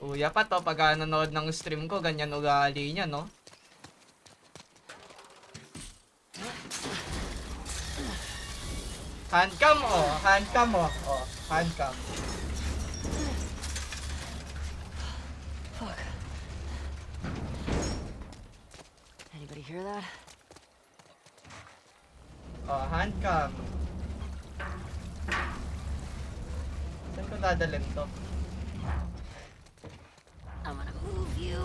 Kuya Pat to, pag nanonood ng stream ko, ganyan ugali niya, no? Handcam, handcam, handcam. Fuck. Anybody hear that? Handcam. Saan ko dadalhin to? I'm gonna move you.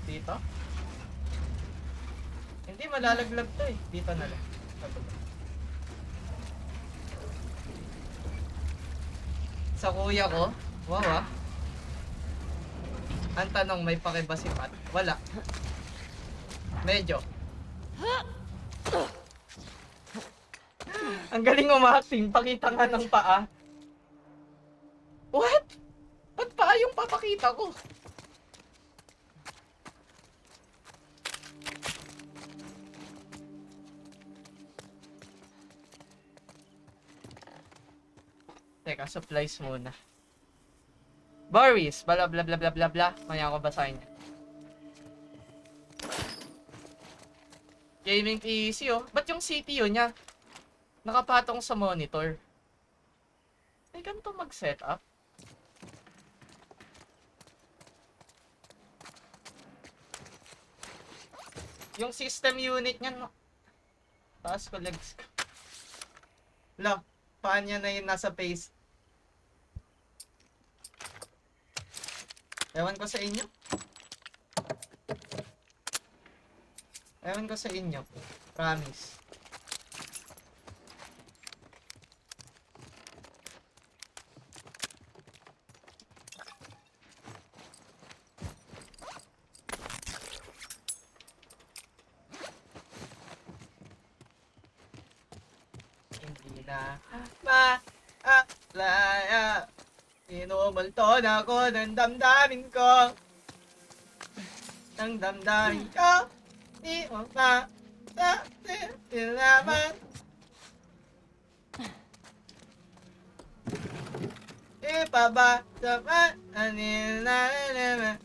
Dito? Hindi, malalaglag to eh. Dito na lang. Sa kuya ko? Wow Ang tanong, may pakiba si Pat? Wala. Medyo. Ang galing umaacting, pakita nga ng paa. What? Ba't paa yung papakita ko? Teka, supplies muna. Boris, bla bla bla bla bla bla. Maya ako basahin niya. Gaming PC Ba't yung CPU niya nakapatong sa monitor? Ay, ganito mag-setup. Yung system unit niya, taas ko legs ko. Wala, paan niya na yung nasa face. Ewan ko sa inyo. Ewan ko sa inyo. Promise. Hindi na malaya. Inumulto na ako ng damdamin ko. Ng damdamin ko. Di mo pa sa tinilaman. Ipaba sa pa-anilaman.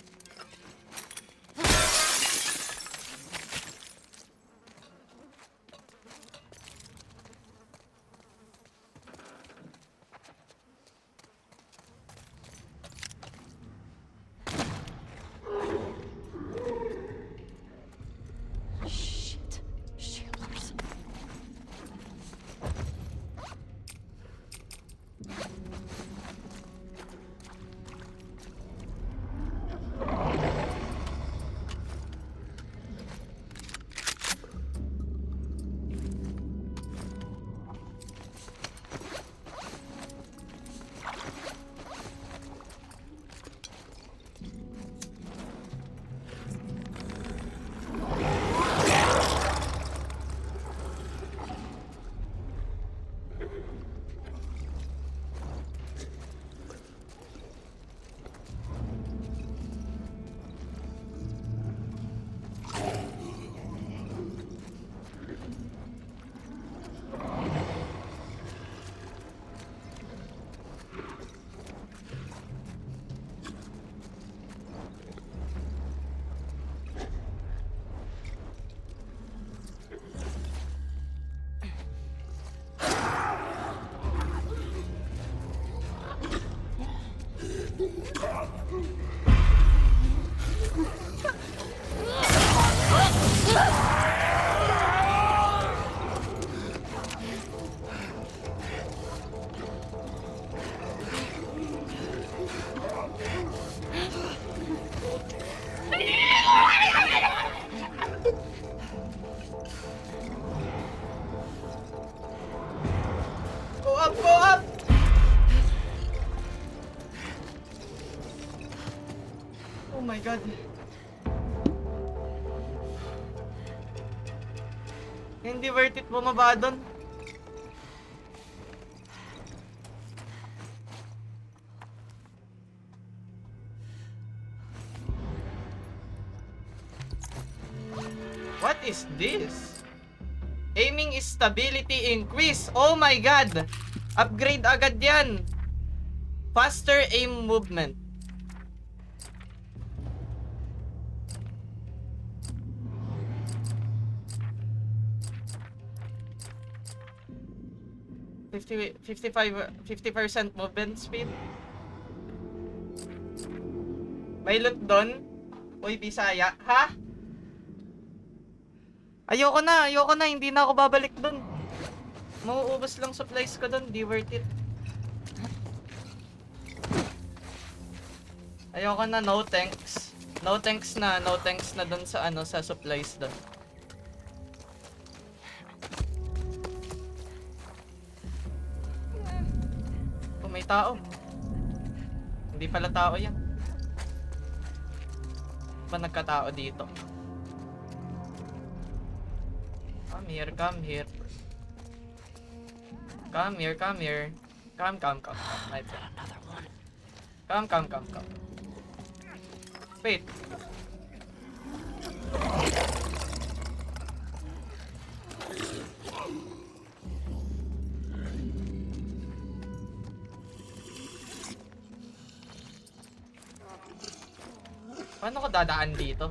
Shit. Shamblers. Go up, go up! Oh my god. Hindi worth it bumaba doon. What is this? Aiming stability increase. Oh my god. Upgrade agad yan. Faster aim movement. $50 50% movement speed. May loot doon. Uy, Bisaya. Ha? Ayoko na, hindi na ako babalik doon. Mauubos lang supplies ko doon, di worth it. Ayoko na, no thanks. No thanks na doon sa sa supplies doon. Oh, may tao. Hindi pala tao yan. Ba nagkatao dito? Come here, come here. Come here, come here. Come, my friend. Another one. Come. Wait. Paano ko dadaan dito?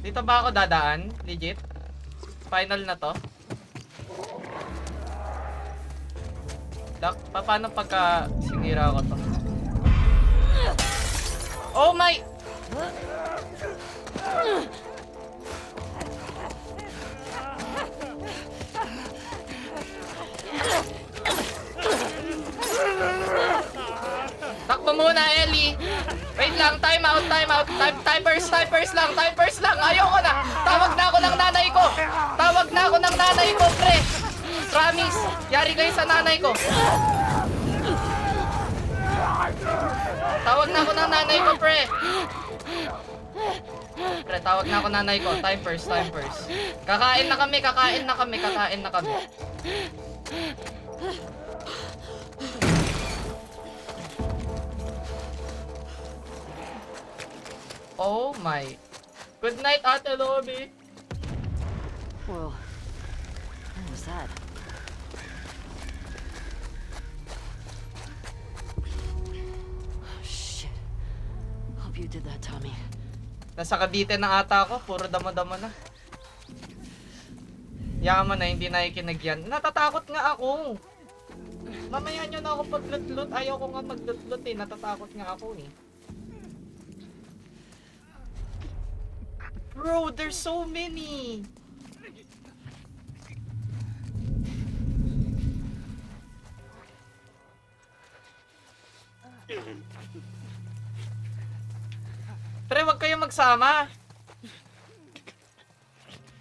Dito ba ako dadaan? Legit? Final na to? Paano pagka sinira ko to? Oh my! Takbo muna, Ellie! Wait lang, time out. Typers lang. Ayoko na. Tawag na ako ng nanay ko, pre. Promise. Yari kayo sa nanay ko. Tawag na ako ng nanay ko, pre. Pre, tawag na ako nanay ko. Time first. Kakain na kami. Oh my. Good night, Ate Lobby. Well, what was that? Shit. Hope you did that, Tommy. Nasa Cavite na ata ako. Puro damo-damo na. Yaman na, hindi nakikinig yan. Natatakot nga ako. Mamaya nyo na ako paglut-lut. Ayaw ko nga maglut-lut eh. Natatakot nga ako eh. Bro, there's so many. Pre, wag kayo magsama.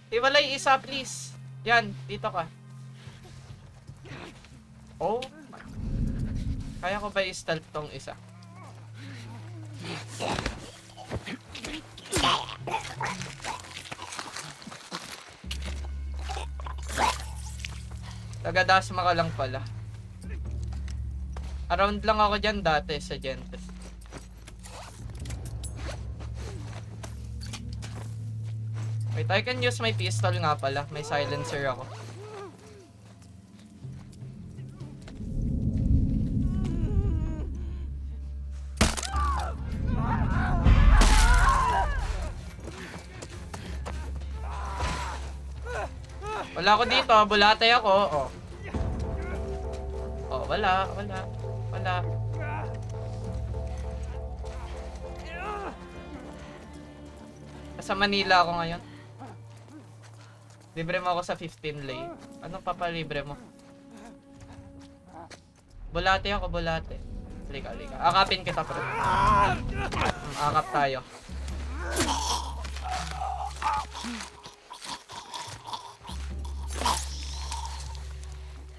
Iwalay isa, please. Yan, dito ka. Oh. Kaya ko ba i-stealth tong isa? Tagadasma ka lang pala. Around lang ako dyan dati sa Gentes. Wait, I can use my pistol nga pala. May silencer ako. Wala ako dito, bulate ako. Oh. Oh, wala. Sa Manila ako ngayon. Libre mo ako sa 15 lay. Anong papalibre mo? Bulate ako, bulate. Halika. Akapin kita, bro. Akap tayo.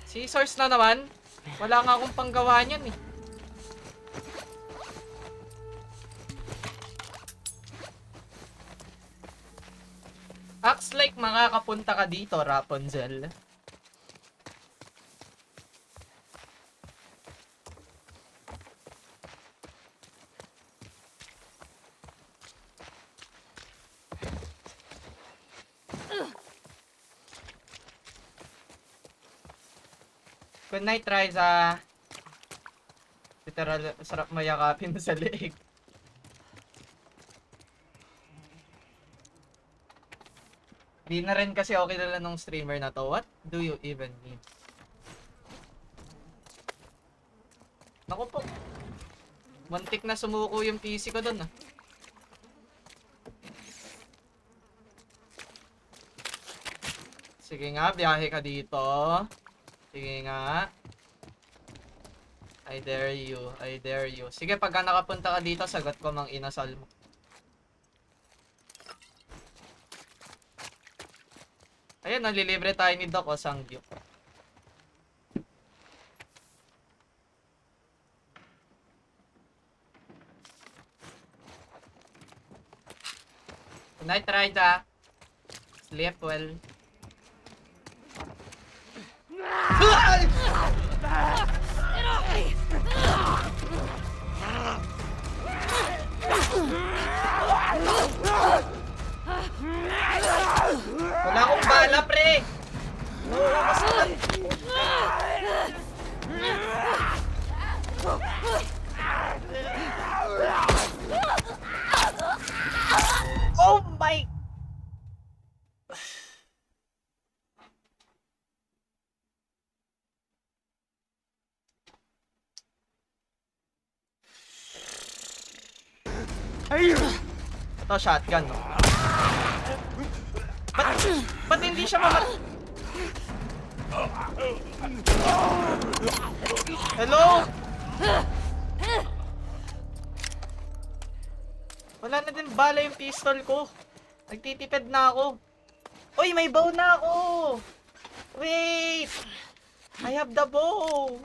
Scissors na naman. Wala nga akong panggawa niyan eh. Acts like makakapunta ka dito, Rapunzel. Good night, Riza. Literal, sarap mayakapin sa leeg. Di na rin kasi ako kilala nung streamer na to. What do you even mean? Naku po. Mantik na sumuko yung PC ko dun ah. Sige nga, biyahe ka dito. Sige nga. I dare you. Sige, pagka nakapunta ka dito, sagot ko mang inasal mo. Ayan, nalilibre tayo ni Doc o Sangyup. Good night, Raida. Sleep well. Wala akong bala, pre! Wala ka sa... Oh my... Ito, shotgun, no? Ba't hindi siya Hello? Wala na din bala yung pistol ko. Nagtitipid na ako. Uy, may bow na ako! Wait! I have the bow!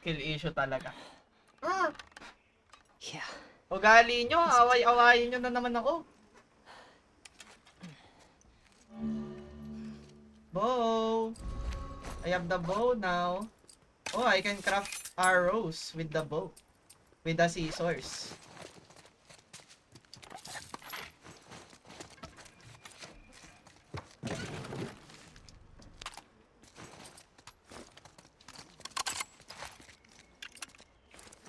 Skill issue talaga. Yeah. Ugali nyo, away-awayin nyo na naman ako. Bow! I have the bow now. Oh, I can craft arrows with the bow. With the scissors.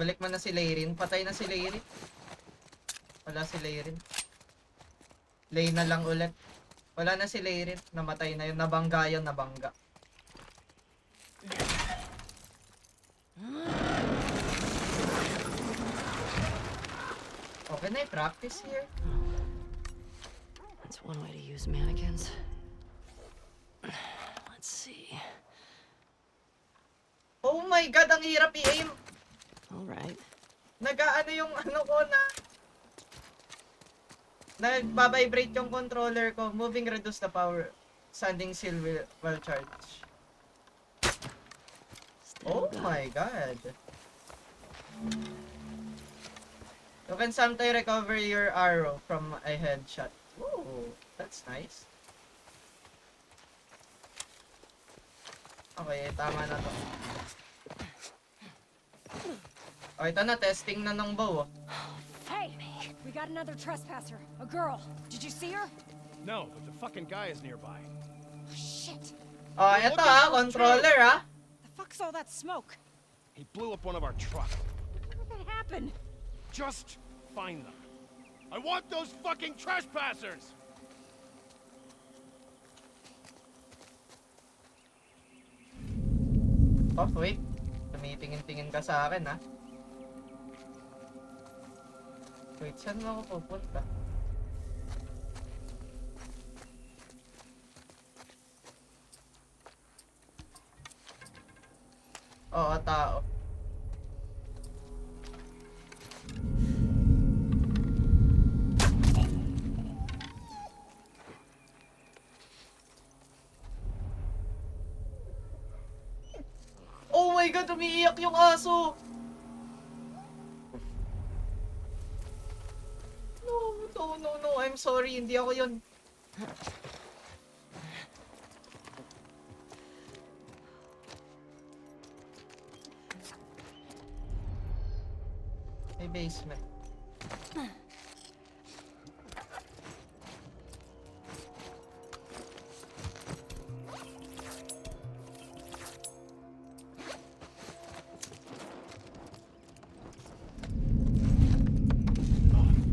Balik mo na si Layrin. Patay na si Layrin. Wala si Layrin. Lay na lang ulit. Wala na si Layrin. Namatay na yun. Nabangga yun. Nabangga. Oh, can I practice here? That's one way to use mannequins. Let's see. Oh my god, ang hirap i-aim. Alright. Nag-ano yung ano ko na. Nagbabibrate yung controller ko. Moving reduce the power. Standing still while charged. Oh my god. You can sometimes recover your arrow from a headshot. Ooh, that's nice. Okay, tama na to. Oh, ito na, testing na ng bow. Hey, we got another trespasser. A girl. Did you see her? No, but the fucking guy is nearby. Oh, shit. Oh, ito controller The fuck's all that smoke? He blew up one of our trucks. How did that happen? Just find them. I want those fucking trespassers! Oh, wait. Tumitingin-tingin ka sa akin, ha? Wait, saan mo ako pupunta? Oo, tao. Oh my god, umiiyak yung aso! No, I'm sorry, hindi ako yun. May basement.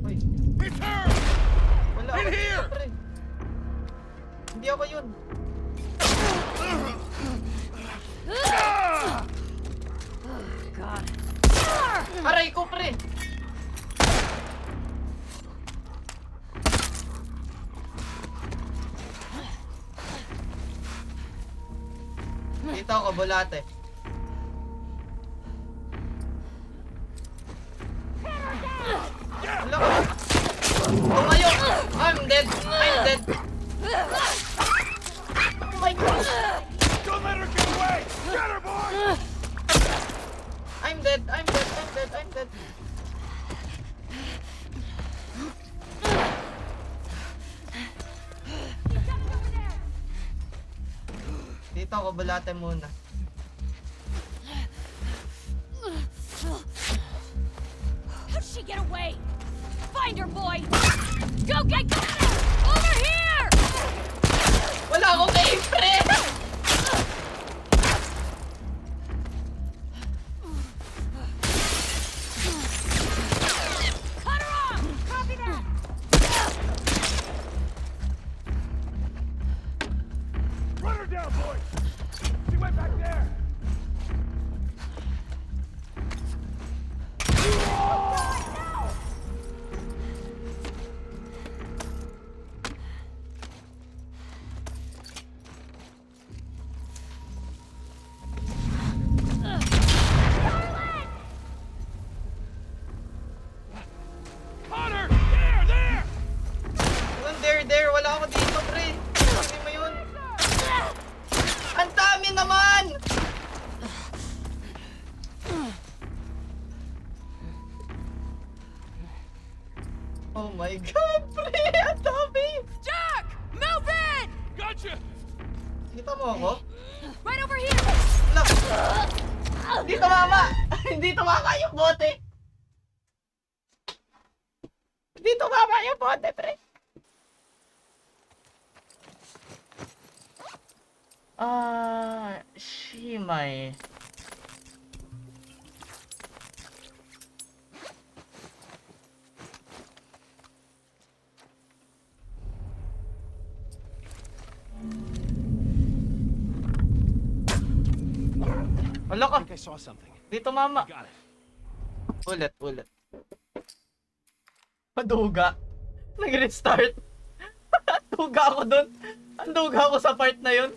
Uy. It's her! Wala In ako here! dito, pre. Hindi ako yun. God. Aray ko, pre! Dito ako, bulate. Wala ko. Tumayo! I'm dead! I'm dead! Oh my god! Don't let her get away! Get her, boy! I'm dead! I'm dead! I'm dead! I'm dead! Dito ako, bulate muna. How'd she get away? Find her, boy! Go get her! Over here! Wala akong aim, pre! Cut her off! Copy that! Run her down, boy! She went back there! Connor! There! There! There! Wala ako dito, pre! Hindi mo yun! Ang dami naman! Oh my god, pre! Ang dami! Jack! Move in! Gotcha! Kita mo ako? Right over here! Look! Hindi tumama! Hindi tumama yung bote! Hindi tumama yung bote, pre! Shimay. Wala ka. I think I saw something. Dito mama. Got it. Ulit. Maduga. Nag-restart. Duga ako dun. Ang duga ako sa part na yun.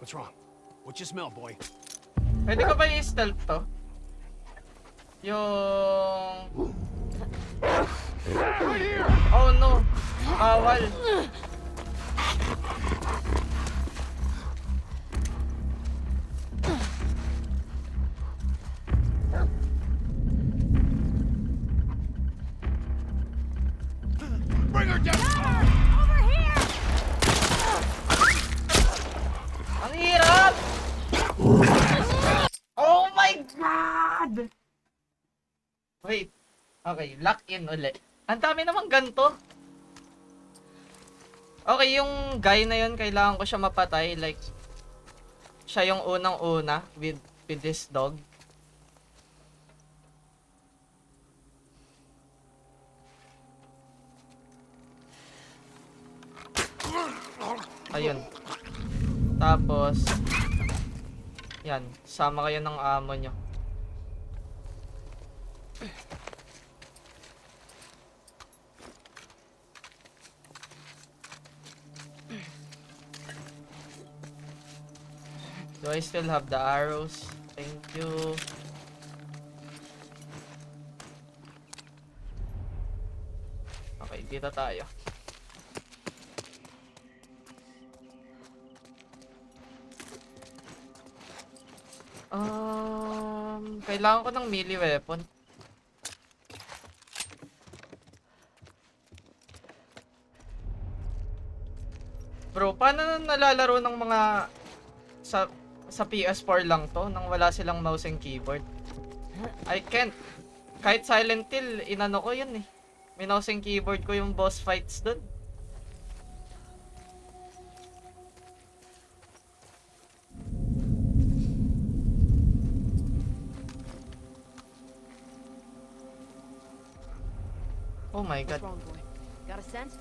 What's wrong? What you smell, boy? Pwede ko ba i-stealth to? Yung... Oh no! Awal! Bring her down! Over here! Ang hirap! Oh my God! Wait. Okay, lock in ulit. Ang dami namang ganito. Okay, yung guy na yun, kailangan ko siya mapatay. Like, siya yung unang-una with this dog. Ayun. Tapos, yan. Sama kayo ng amo nyo. Do I still have the arrows? Thank you. Okay, dito tayo. Kailangan ko ng melee weapon. Bro, paano na nalalaro ng mga sa PS4 lang to nang wala silang mouse and keyboard? I can't. Kahit Silent Hill, inano ko yun eh. May mouse and keyboard ko yung boss fights dun. Oh my God. What's wrong, boy? Got a sense?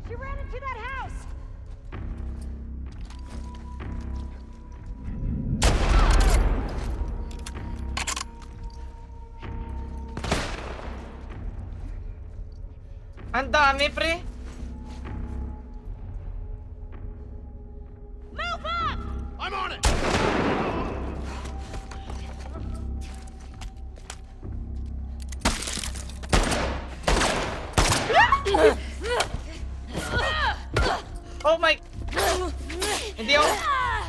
She ran into that house! Ang dami, pre. Move up! I'm on it! Oh my... Hindi ako...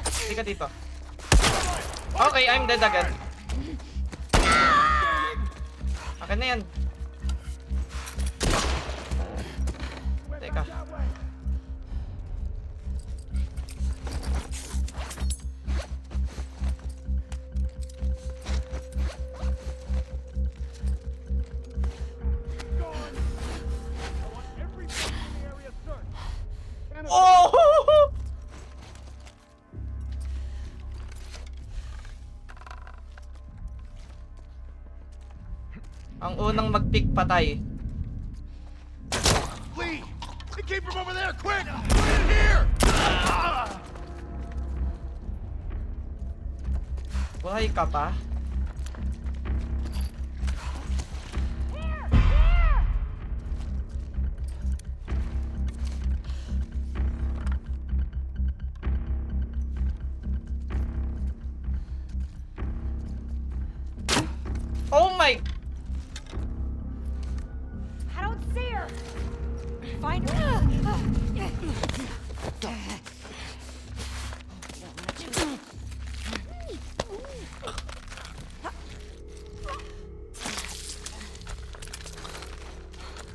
Hindi ka dito. Okay, I'm dead agad. Akin na yan. Teka. Oh! Ang unang mag-pick patay. keep him over there, quick! Get in here! Buhay ka pa? Oh my! I don't see her. Find her.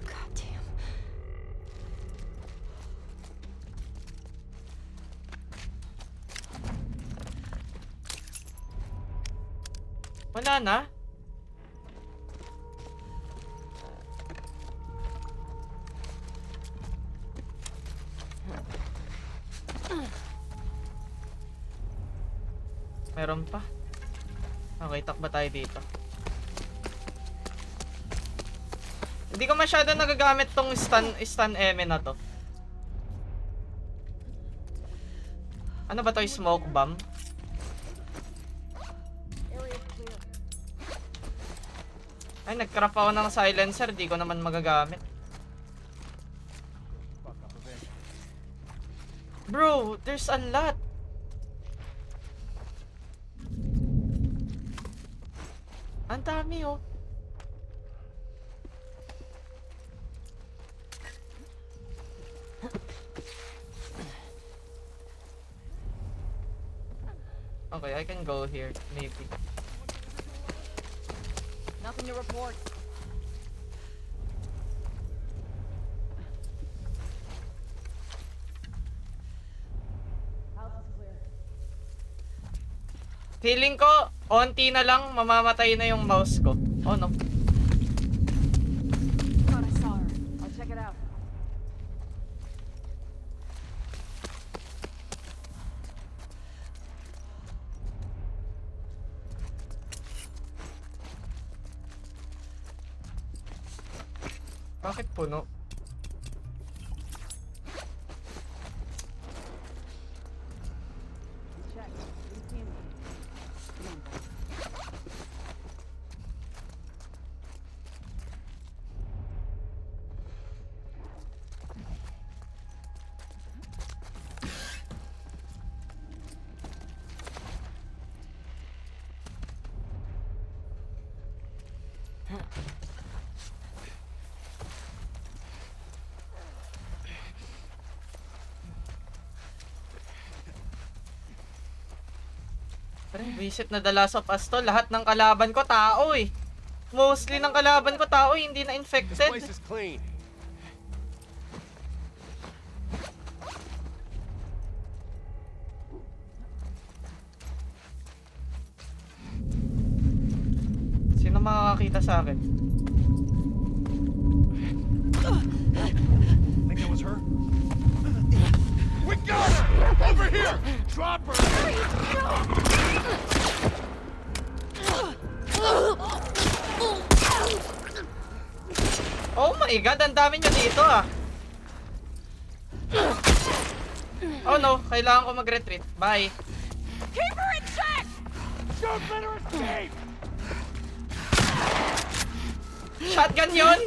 God damn. Wala na? Meron pa. Okay, takba tayo dito. Hindi ko masyado nagagamit tong stun eme na to. Ano ba to, smoke bomb? Ay, nag-craft ako ng silencer, di ko naman magagamit. Bro, there's a lot. Ang dami oh. Okay, I can go here, maybe. Nothing to report. Feeling ko, onti na lang, mamamatay na yung mouse ko. Oh no. Thought I saw her. I'll check it out. Bakit puno? Visit na The Last of Us to. Lahat ng kalaban ko tao eh. Mostly ng kalaban ko tao, hindi na This infected. place is clean. Sino makakakita sa akin? Think that was her? We got her! Over here! Drop her! Oh my god, ang dami nyo dito ah. Oh no, kailangan ko mag-retreat. Bye. Keep her in check! Don't let her escape! Shotgun yun?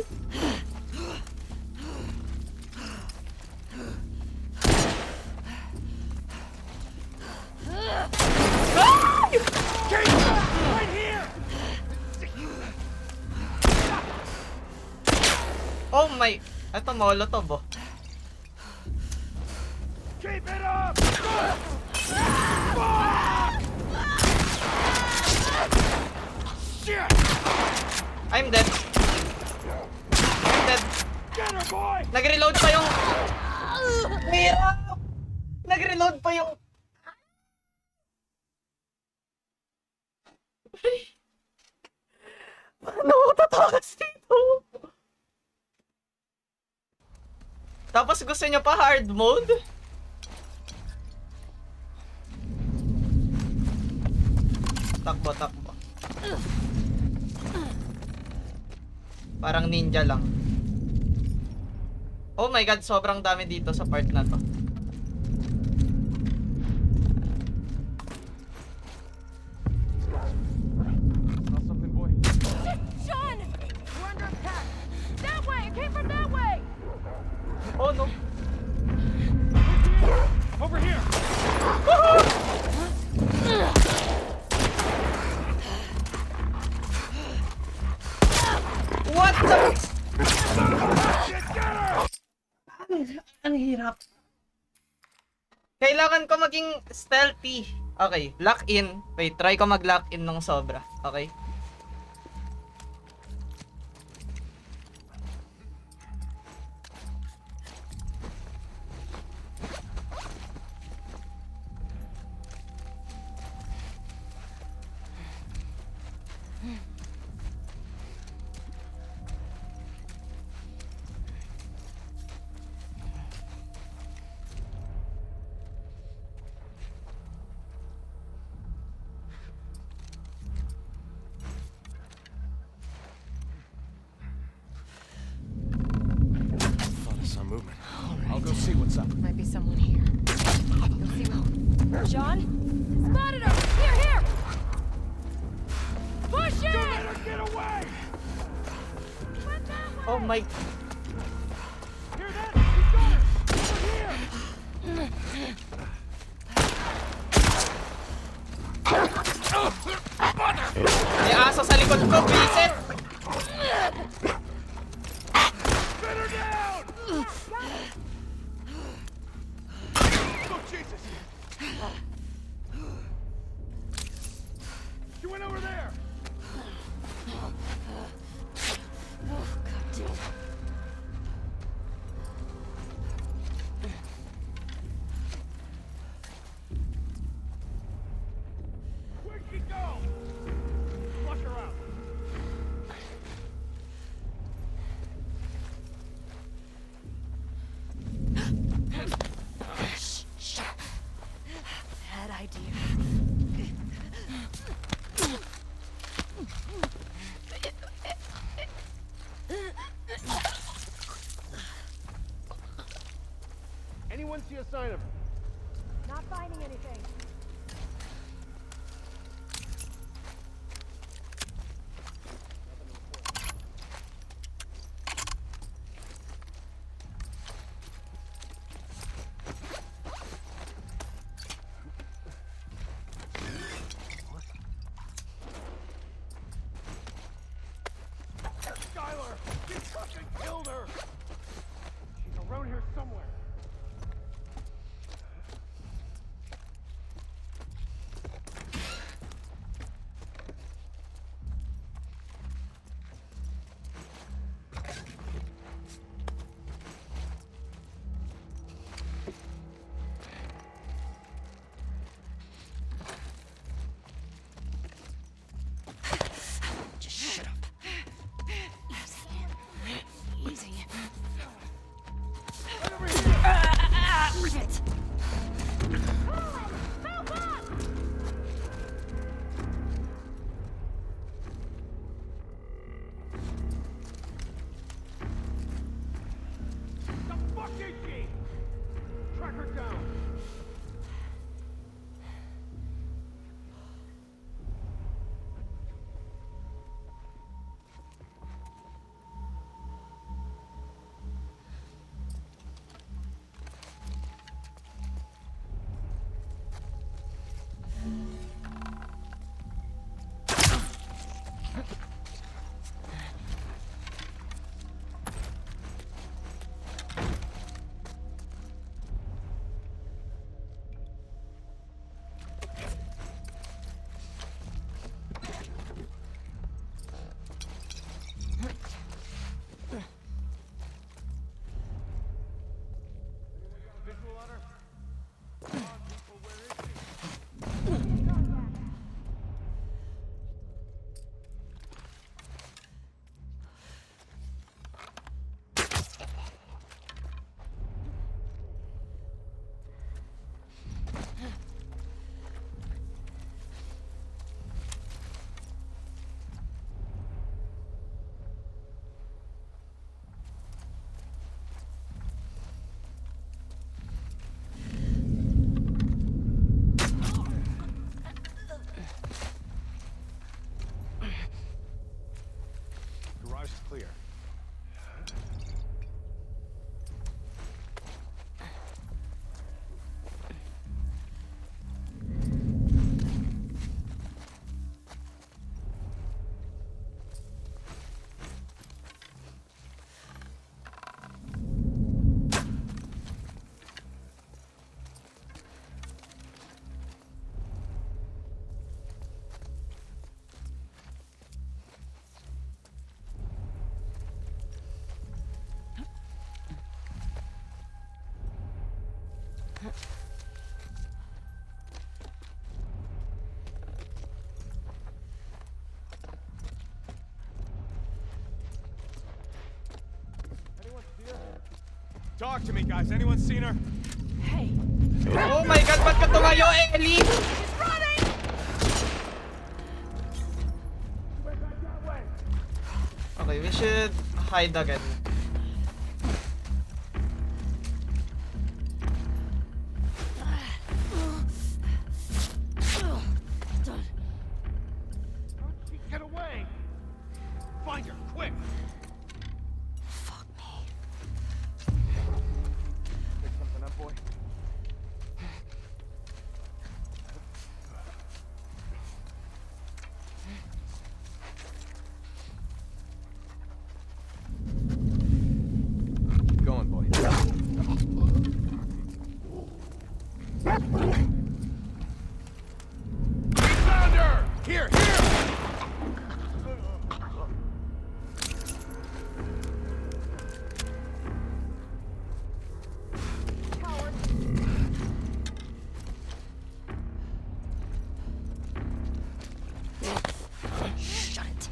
Right here! Oh my... Ito, molotov oh. Keep it up! Shit! I'm dead. I'm dead. Get her, boy! Nag-reload pa yung... Hirap! Nag-reload pa yung... Paano ako tatakas dito? Tapos gusto niya pa hard mode? Takbo, takbo. Parang ninja lang. Oh my god, sobrang dami dito sa part na to. Saw something, boy. Sean! We're under attack! That way! It came from that way! Oh no. Over here! What the? Ang hirap. Kailangan ko maging stealthy. Okay, lock in. Wait, try ko mag-lock in ng sobra. Okay? Thought I saw movement. I'll go see what's up. Might be someone here. You'll see what... Sean? Spotted him! Here, here! Push it! Don't let her get away! Oh my. Hear that? He's got her! Over here! May aso sa likod ko, Vincent! Pin her down! Oh, Jesus! You went over there! Where'd she go? Flush her out. Bad idea. Anyone see a sign of her? Not finding anything. Skylar! He fucking killed her! She's around here somewhere. Talk to me, guys. Anyone seen her? Hey, Oh my god, ba't ka tumayo, Ellie? Okay, we should hide again. Get away! Find her, quick! Fuck me. Pick something up, boy. Keep going, boy. We found her! Here, here! Shut it.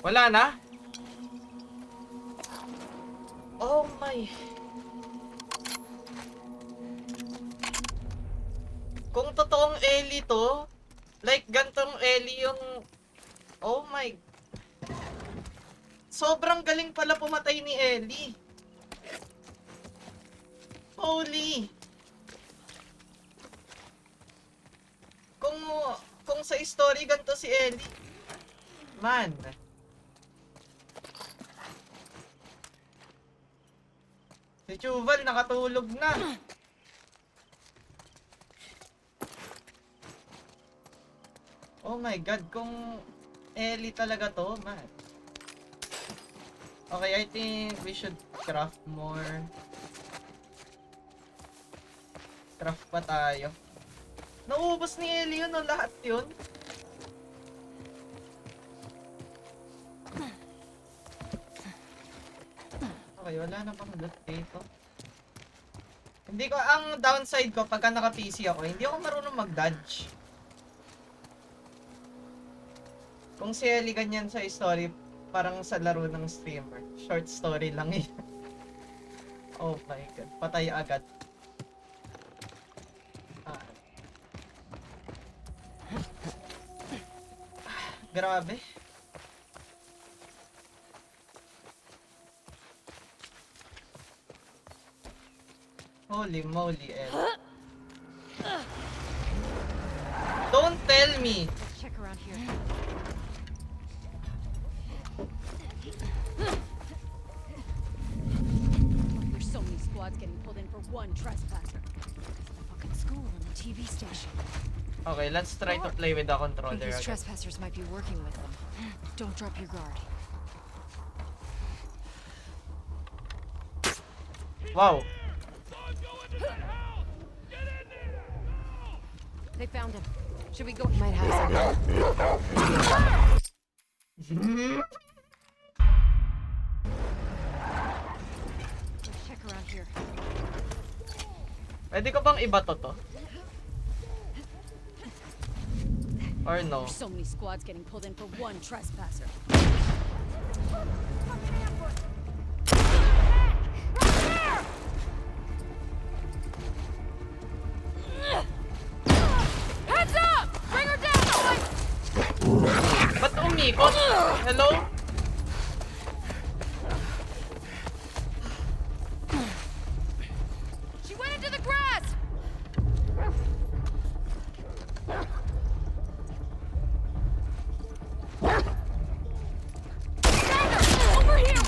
Wala na? Oh my. Kung totoong Ellie to, like gantong Ellie yung... Oh my. Sobrang galing pala pumatay ni Ellie. Holy. Kung sa story ganito si Ellie. Man. Si Chuval nakatulog na. Oh my god, kung Ellie talaga to, man. Okay, I think we should craft more. Craft pa tayo. Naubos ni Ellie yun, no? Lahat yun. Okay, wala na pang loot dito. Hindi ko, ang downside ko, pagka naka-PC ako, hindi ako marunong mag-dodge. Kung si Ellie ganyan sa story, parang sa laro ng streamer. Short story lang yun. Oh my god, patay agad. Grabe. Holy moly, Ellie. Don't tell me. Let's check around here. there's so many squads getting pulled in for one trespasser. Fucking school and the TV station. Okay, let's try to play with the I controller think these again. trespassers might be working with them. Don't drop your guard. Wow. They found him. Should we go? Might have some. Let's check around here. Pwede ko bang iba to? Or no? There's so many squads getting pulled in for one trespasser. Heads up! Bring her down! Ba't umikot? Hello? She went into the grass! Over here!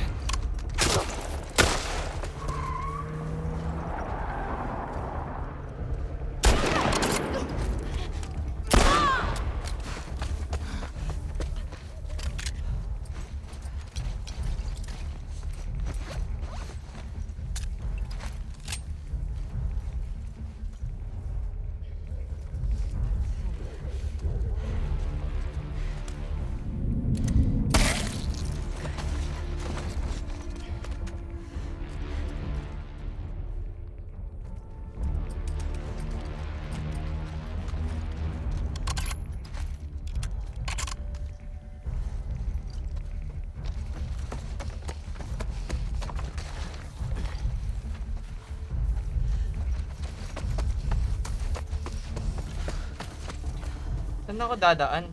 Saan ako dadaan?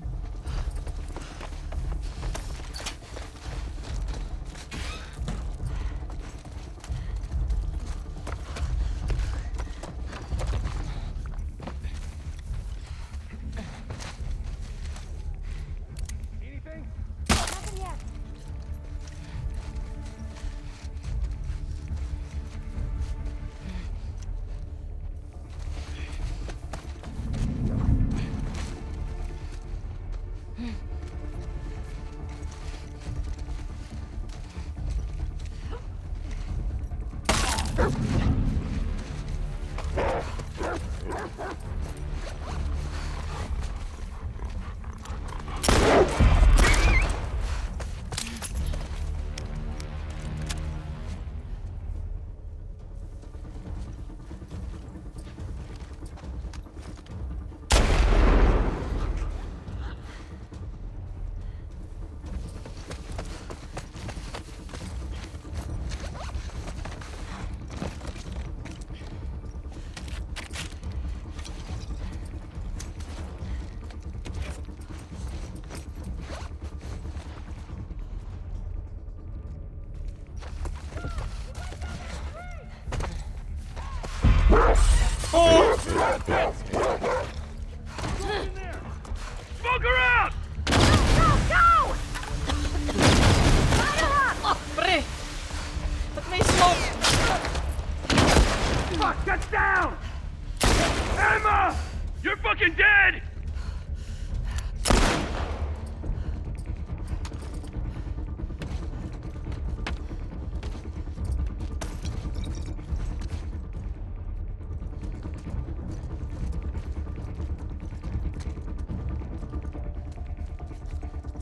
Oh! Smoke her out! Pre! Ba't may smoke? Fuck, get down! Emma! You're fucking dead!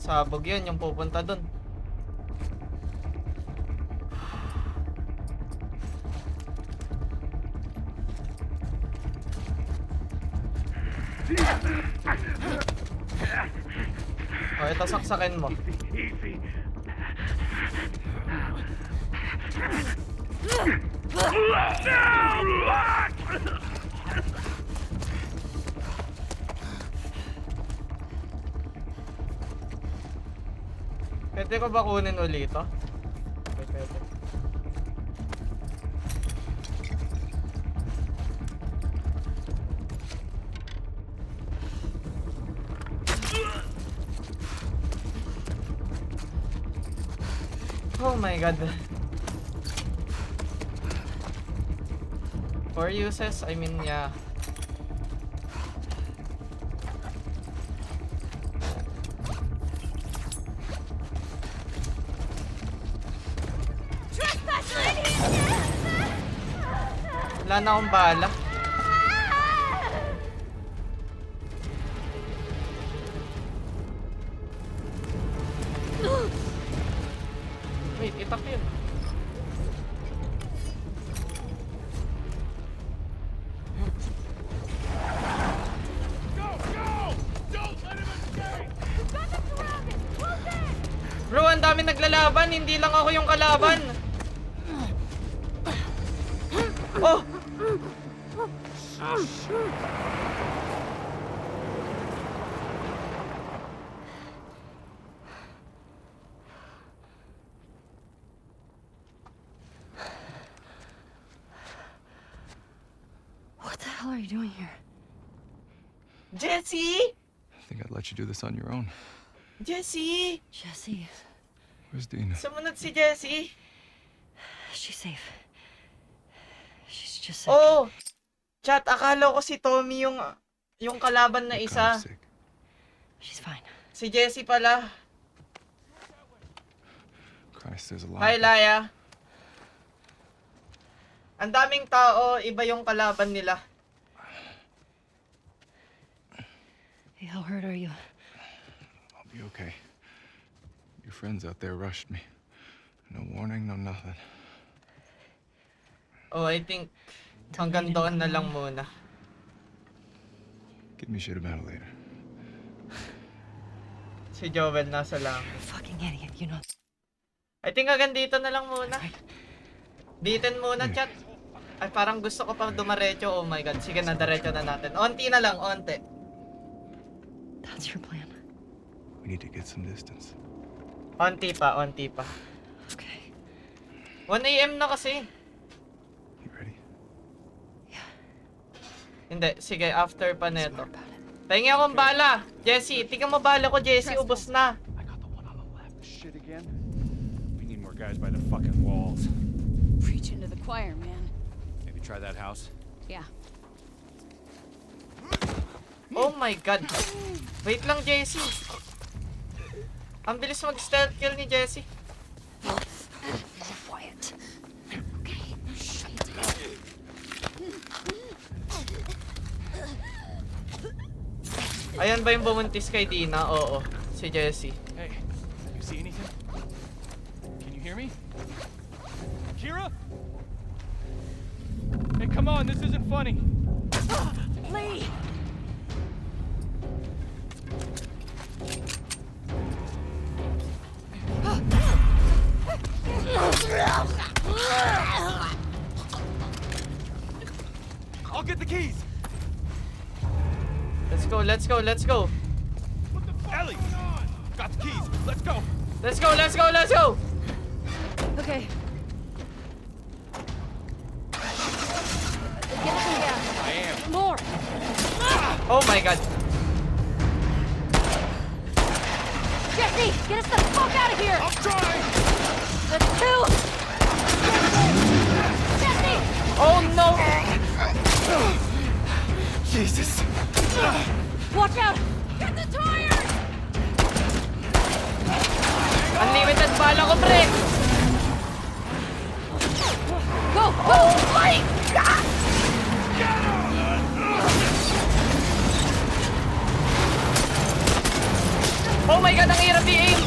Sabog yun, yung pupunta dun. O, ito saksakin mo. Pwede ko ba kunin ulit ito? Okay, pwede. Oh my god. For uses, I mean, yeah. Wala na akong bala. Wait, itak yun. Bro, ang dami naglalaban. Hindi lang ako yung kalaban. Oh! What the hell are you doing here? Jesse! I think I'd let you do this on your own. Jesse! Jesse, Where's Dina? Sumunod si Jesse. she's safe. She's just sick. Oh! Chat, akala ko si Tommy yung kalaban na What kind isa. of sick? She's fine. Si Jesse pala. Christ, there's a lot. Hi, Laya. Ang daming tao, iba yung kalaban nila. Hey, how hurt are you? I'll be okay. Your friends out there rushed me. No warning, no nothing. Oh, I think hanggang doon na lang muna. Give me shit about it later. Si Joel nasa lang. Fucking idiot, you know. I think hanggang dito na lang muna. Bitin muna, chat. Ay, parang gusto ko pa dumaretso. Oh my god. Sige na, diretso na natin. Onti na lang, onti. That's your plan. We need to get some distance. Onti pa, onti pa. Okay. 1 AM na kasi. You ready? Hindi, sige, after pa neto. Smart about it. Pahingi akong bala. Jesse, tingnan mo bala ko, Jesse. Ubos na. I got the one on the left. Shit again? We need more guys by the fucking walls. Preaching to the choir, man. Maybe try that house. Yeah. Oh my god. Wait lang, Jesse. Ang bilis mag-stealth kill ni Jesse. Quiet. Okay. Shit. Ayan ba yung bumuntis kay Dina? Oo, si Jesse. Hey, you see anything? Can you hear me? Kira? Hey, come on, this isn't funny. Lee! I'll get the keys. Let's go, let's go, let's go. Ellie, got the keys. Let's go. Let's go, let's go, let's go. Okay. Get us some gas. I am. More. Oh my god. Jesse, get us the fuck out of here. I'm trying. That's two. Jesse. Oh no. Jesus. Watch out. Get the tires! Unlimited bala ko, pre. Go. Go. Oh my god. Oh my god, ang hirap i-aim.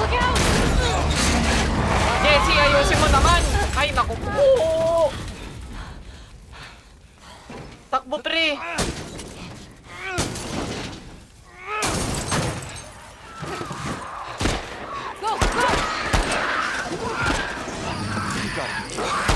Look out. Jesse, ayusin mo naman. Ay, naku. Oo. Takbo, pre. Go. Go. You got it.